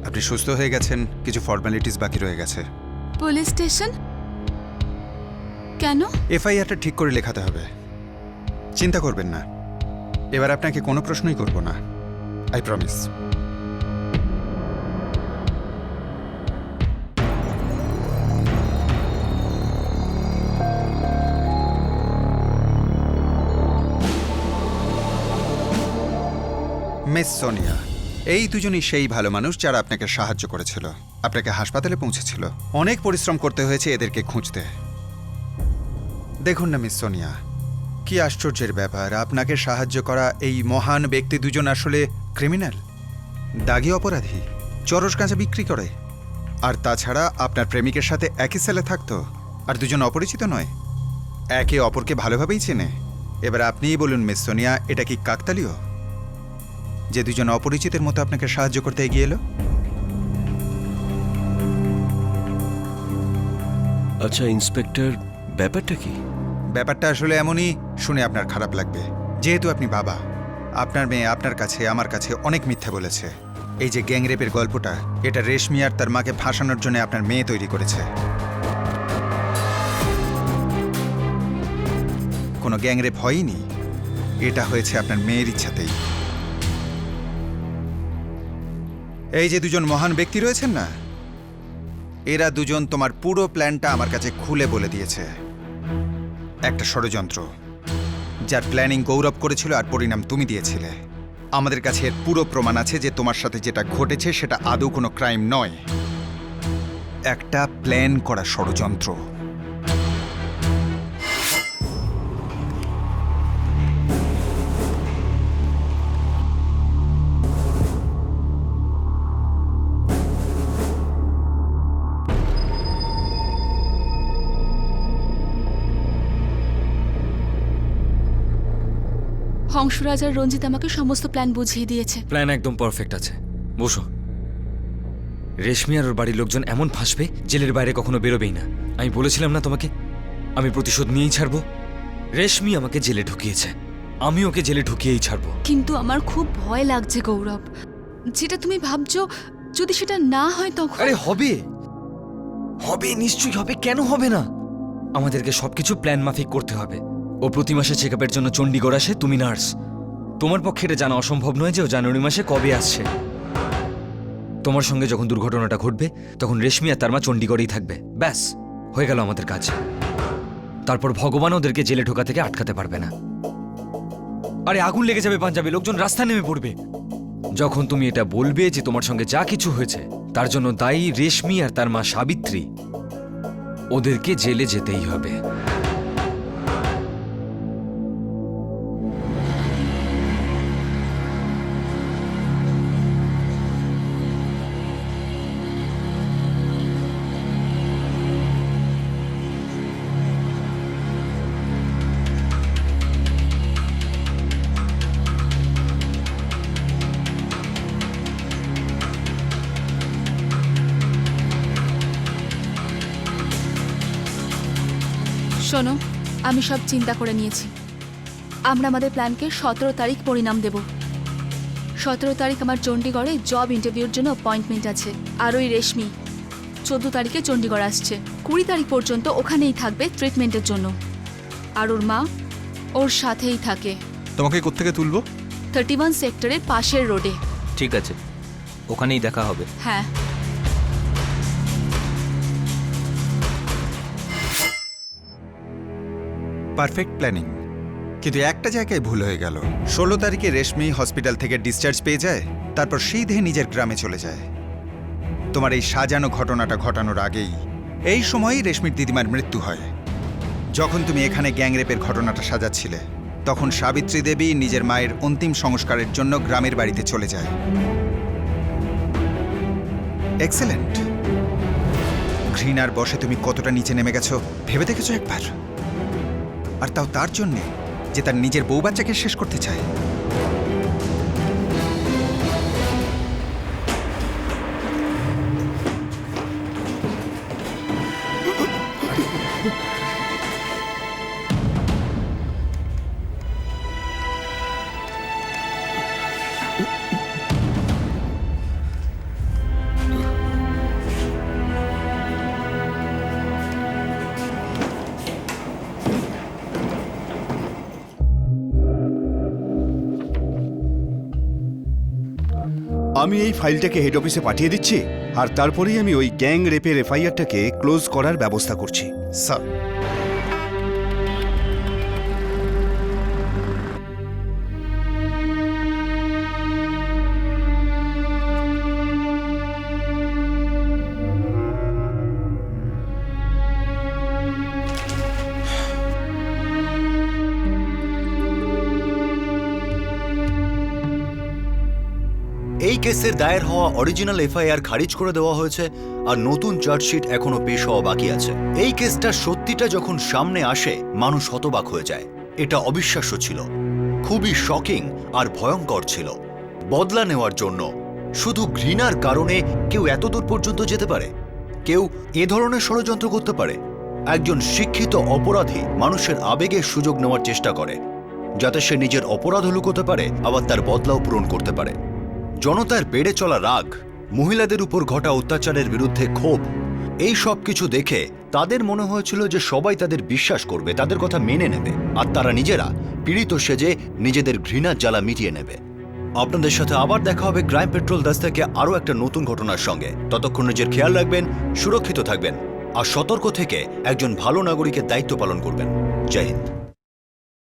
আপনি সুস্থ হয়ে গেছেন, কিছু ফর্মালিটিস বাকি রয়ে গেছে। পুলিশ স্টেশন কেন? এফআইআরটা ঠিক করে লেখাতে হবে। চিন্তা করবেন না, এবার আপনাকে কোনো প্রশ্নই করব না, আই প্রমিস। মিস সোনিয়া, এই দুজনই সেই ভালো মানুষ যারা আপনাকে সাহায্য করেছিল, আপনাকে হাসপাতালে পৌঁছেছিল। অনেক পরিশ্রম করতে হয়েছে এদেরকে খুঁজতে। দেখুন না মিস সোনিয়া, কি আশ্চর্যের ব্যাপার, আপনাকে সাহায্য করা এই মহান ব্যক্তি দুজন আসলে ক্রিমিনাল, দাগী অপরাধী, চরস গাঁজা বিক্রি করে। আর তাছাড়া আপনার প্রেমিকের সাথে একই সেলে থাকতো, আর দুজন অপরিচিত নয়, একে অপরকে ভালোভাবেই চেনে। এবার আপনিই বলুন মিস সোনিয়া, এটা কি কাকতালীয় যে দুজন অপরিচিতের মতো আপনাকে সাহায্য করতে এগিয়ে এলো? আচ্ছা ইন্সপেক্টর, ব্যাপারটা কি? ব্যাপারটা আসলে এমনই, শুনে আপনার খারাপ লাগবে। যেহেতু আপনি বাবা, আপনার মেয়ে আপনার কাছে, আমার কাছে অনেক মিথ্যা বলেছে। এই যে গ্যাংরেপের গল্পটা, এটা রেশমি আর তার মাকে ফাঁসানোর জন্য আপনার মেয়ে তৈরি করেছে। কোনো গ্যাংরেপ হয়নি, এটা হয়েছে আপনার মেয়ের ইচ্ছাতেই। এই যে দুজন মহান ব্যক্তি রয়েছেন না, এরা দুজন তোমার পুরো প্ল্যানটা আমার কাছে খুলে বলে দিয়েছে। একটা ষড়যন্ত্র, যার প্ল্যানিং গৌরব করেছিল আর পরিণাম তুমি দিয়েছিলে। আমাদের কাছে এর পুরো প্রমাণ আছে যে তোমার সাথে যেটা ঘটেছে সেটা আদৌ কোনো ক্রাইম নয়, একটা প্ল্যান করা ষড়যন্ত্র। হংসরাজ আর রঞ্জিত আমাকে সমস্ত প্ল্যান বুঝিয়ে দিয়েছে। প্ল্যান একদম পারফেক্ট আছে। বসো। রেশমি আর ওর বাড়ির লোকজন এমন ফাঁসবে, জেলের বাইরে কখনো বেরোবেই না। আমি বলেছিলাম না তোমাকে, আমি প্রতিশোধ নিয়েই ছাড়বো। রেশমি আমাকে জেলে ঢুকিয়েছে, আমি ওকে জেলে ঢুকিয়েই ছাড়বো। কিন্তু আমার খুব ভয় লাগছে গৌরব, যেটা তুমি ভাবছো যদি সেটা না হয় তখন। আরে হবে, হবে, নিশ্চয়ই হবে, কেন হবে না? আমাদেরকে সবকিছু প্ল্যান মাফিক করতে হবে। ও প্রতি মাসে চেকআপের জন্য চণ্ডীগড় আসে, তুমি নার্স। তোমার পক্ষে এটা জানা অসম্ভব নয় যে ও জানুয়ারি মাসে কবে আসছে। তোমার সঙ্গে যখন দুর্ঘটনাটা ঘটবে তখন রেশমি আর তার মা চণ্ডীগড়েই থাকবে। ব্যাস, হয়ে গেল আমাদের কাজ। তারপর ভগবান ওদেরকে জেলে ঢোকা থেকে আটকাতে পারবে না। আরে আগুন লেগে যাবে পাঞ্জাবে, লোকজন রাস্তায় নেমে পড়বে। যখন তুমি এটা বলবে যে তোমার সঙ্গে যা কিছু হয়েছে তার জন্য দায়ী রেশমি আর তার মা সাবিত্রী, ওদেরকে জেলে যেতেই হবে। শোনো, আমি সব চিন্তা করে নিয়েছি। আমরা আমাদের প্ল্যানকে 17 তারিখ পরিণাম দেব। 17 তারিখ আমার চণ্ডীগড়ে জব ইন্টারভিউর জন্য অ্যাপয়েন্টমেন্ট আছে। আর ওই রেশমি 14 তারিখে চণ্ডীগড় আসছে। 20 তারিখ পর্যন্ত ওখানেই থাকবে ট্রিটমেন্টের জন্য। আর ওর মা ওর সাথেই থাকে। তোমাকে কোত্থেকে তুলবো? 31 সেক্টরের পাশের রোডে। ঠিক আছে, ওখানেই দেখা হবে। হ্যাঁ। পারফেক্ট প্ল্যানিং, কিন্তু একটা জায়গায় ভুল হয়ে গেল। 16 তারিখে রেশমি হসপিটাল থেকে ডিসচার্জ পেয়ে যায়, তারপর সিধে নিজের গ্রামে চলে যায়। তোমার এই সাজানো ঘটনাটা ঘটানোর আগেই এই সময়ই রেশমির দিদিমার মৃত্যু হয়। যখন তুমি এখানে গ্যাংরেপের ঘটনাটা সাজাচ্ছিলে তখন সাবিত্রী দেবী নিজের মায়ের অন্তিম সংস্কারের জন্য গ্রামের বাড়িতে চলে যায়। এক্সেলেন্ট। ঘৃণার বশে তুমি কতটা নিচে নেমে গেছো ভেবে দেখেছো একবার? আর তাও তার জন্যে যে তার নিজের বউ বাচ্চাকে শেষ করতে চায়। আমি এই ফাইলটাকে হেড অফিসে পাঠিয়ে দিচ্ছি, আর তারপরেই আমি ওই গ্যাং রেপের এফআইআরটাকে ক্লোজ করার ব্যবস্থা করছি। স্যার, এই কেসের দায়ের হওয়া অরিজিনাল এফআইআর খারিজ করে দেওয়া হয়েছে আর নতুন চার্জশিট এখনো পেশ হওয়া বাকি আছে। এই কেসটার সত্যিটা যখন সামনে আসে মানুষ হতবাক হয়ে যায়। এটা অবিশ্বাস্য ছিল, খুবই শকিং আর ভয়ঙ্কর ছিল। বদলা নেওয়ার জন্য শুধু ঘৃণার কারণে কেউ এত দূর পর্যন্ত যেতে পারে? কেউ এ ধরনের ষড়যন্ত্র করতে পারে? একজন শিক্ষিত অপরাধী মানুষের আবেগের সুযোগ নেওয়ার চেষ্টা করে, যাতে সে নিজের অপরাধ লুকোতে পারে, আবার তার বদলাও পূরণ করতে পারে। জনতার বেড়ে চলা রাগ, মহিলাদের উপর ঘটা অত্যাচারের বিরুদ্ধে ক্ষোভ, এই সব কিছু দেখে তাদের মনে হয়েছিল যে সবাই তাদের বিশ্বাস করবে, তাদের কথা মেনে নেবে, আর তারা নিজেরা পীড়িত সেজে নিজেদের ঘৃণার জ্বালা মিটিয়ে নেবে। আপনাদের সাথে আবার দেখা হবে ক্রাইম পেট্রোল 10 থেকে আরও একটা নতুন ঘটনার সঙ্গে। ততক্ষণ নিজের খেয়াল রাখবেন, সুরক্ষিত থাকবেন আর সতর্ক থেকে একজন ভালো নাগরিকের দায়িত্ব পালন করবেন। জয় হিন্দ।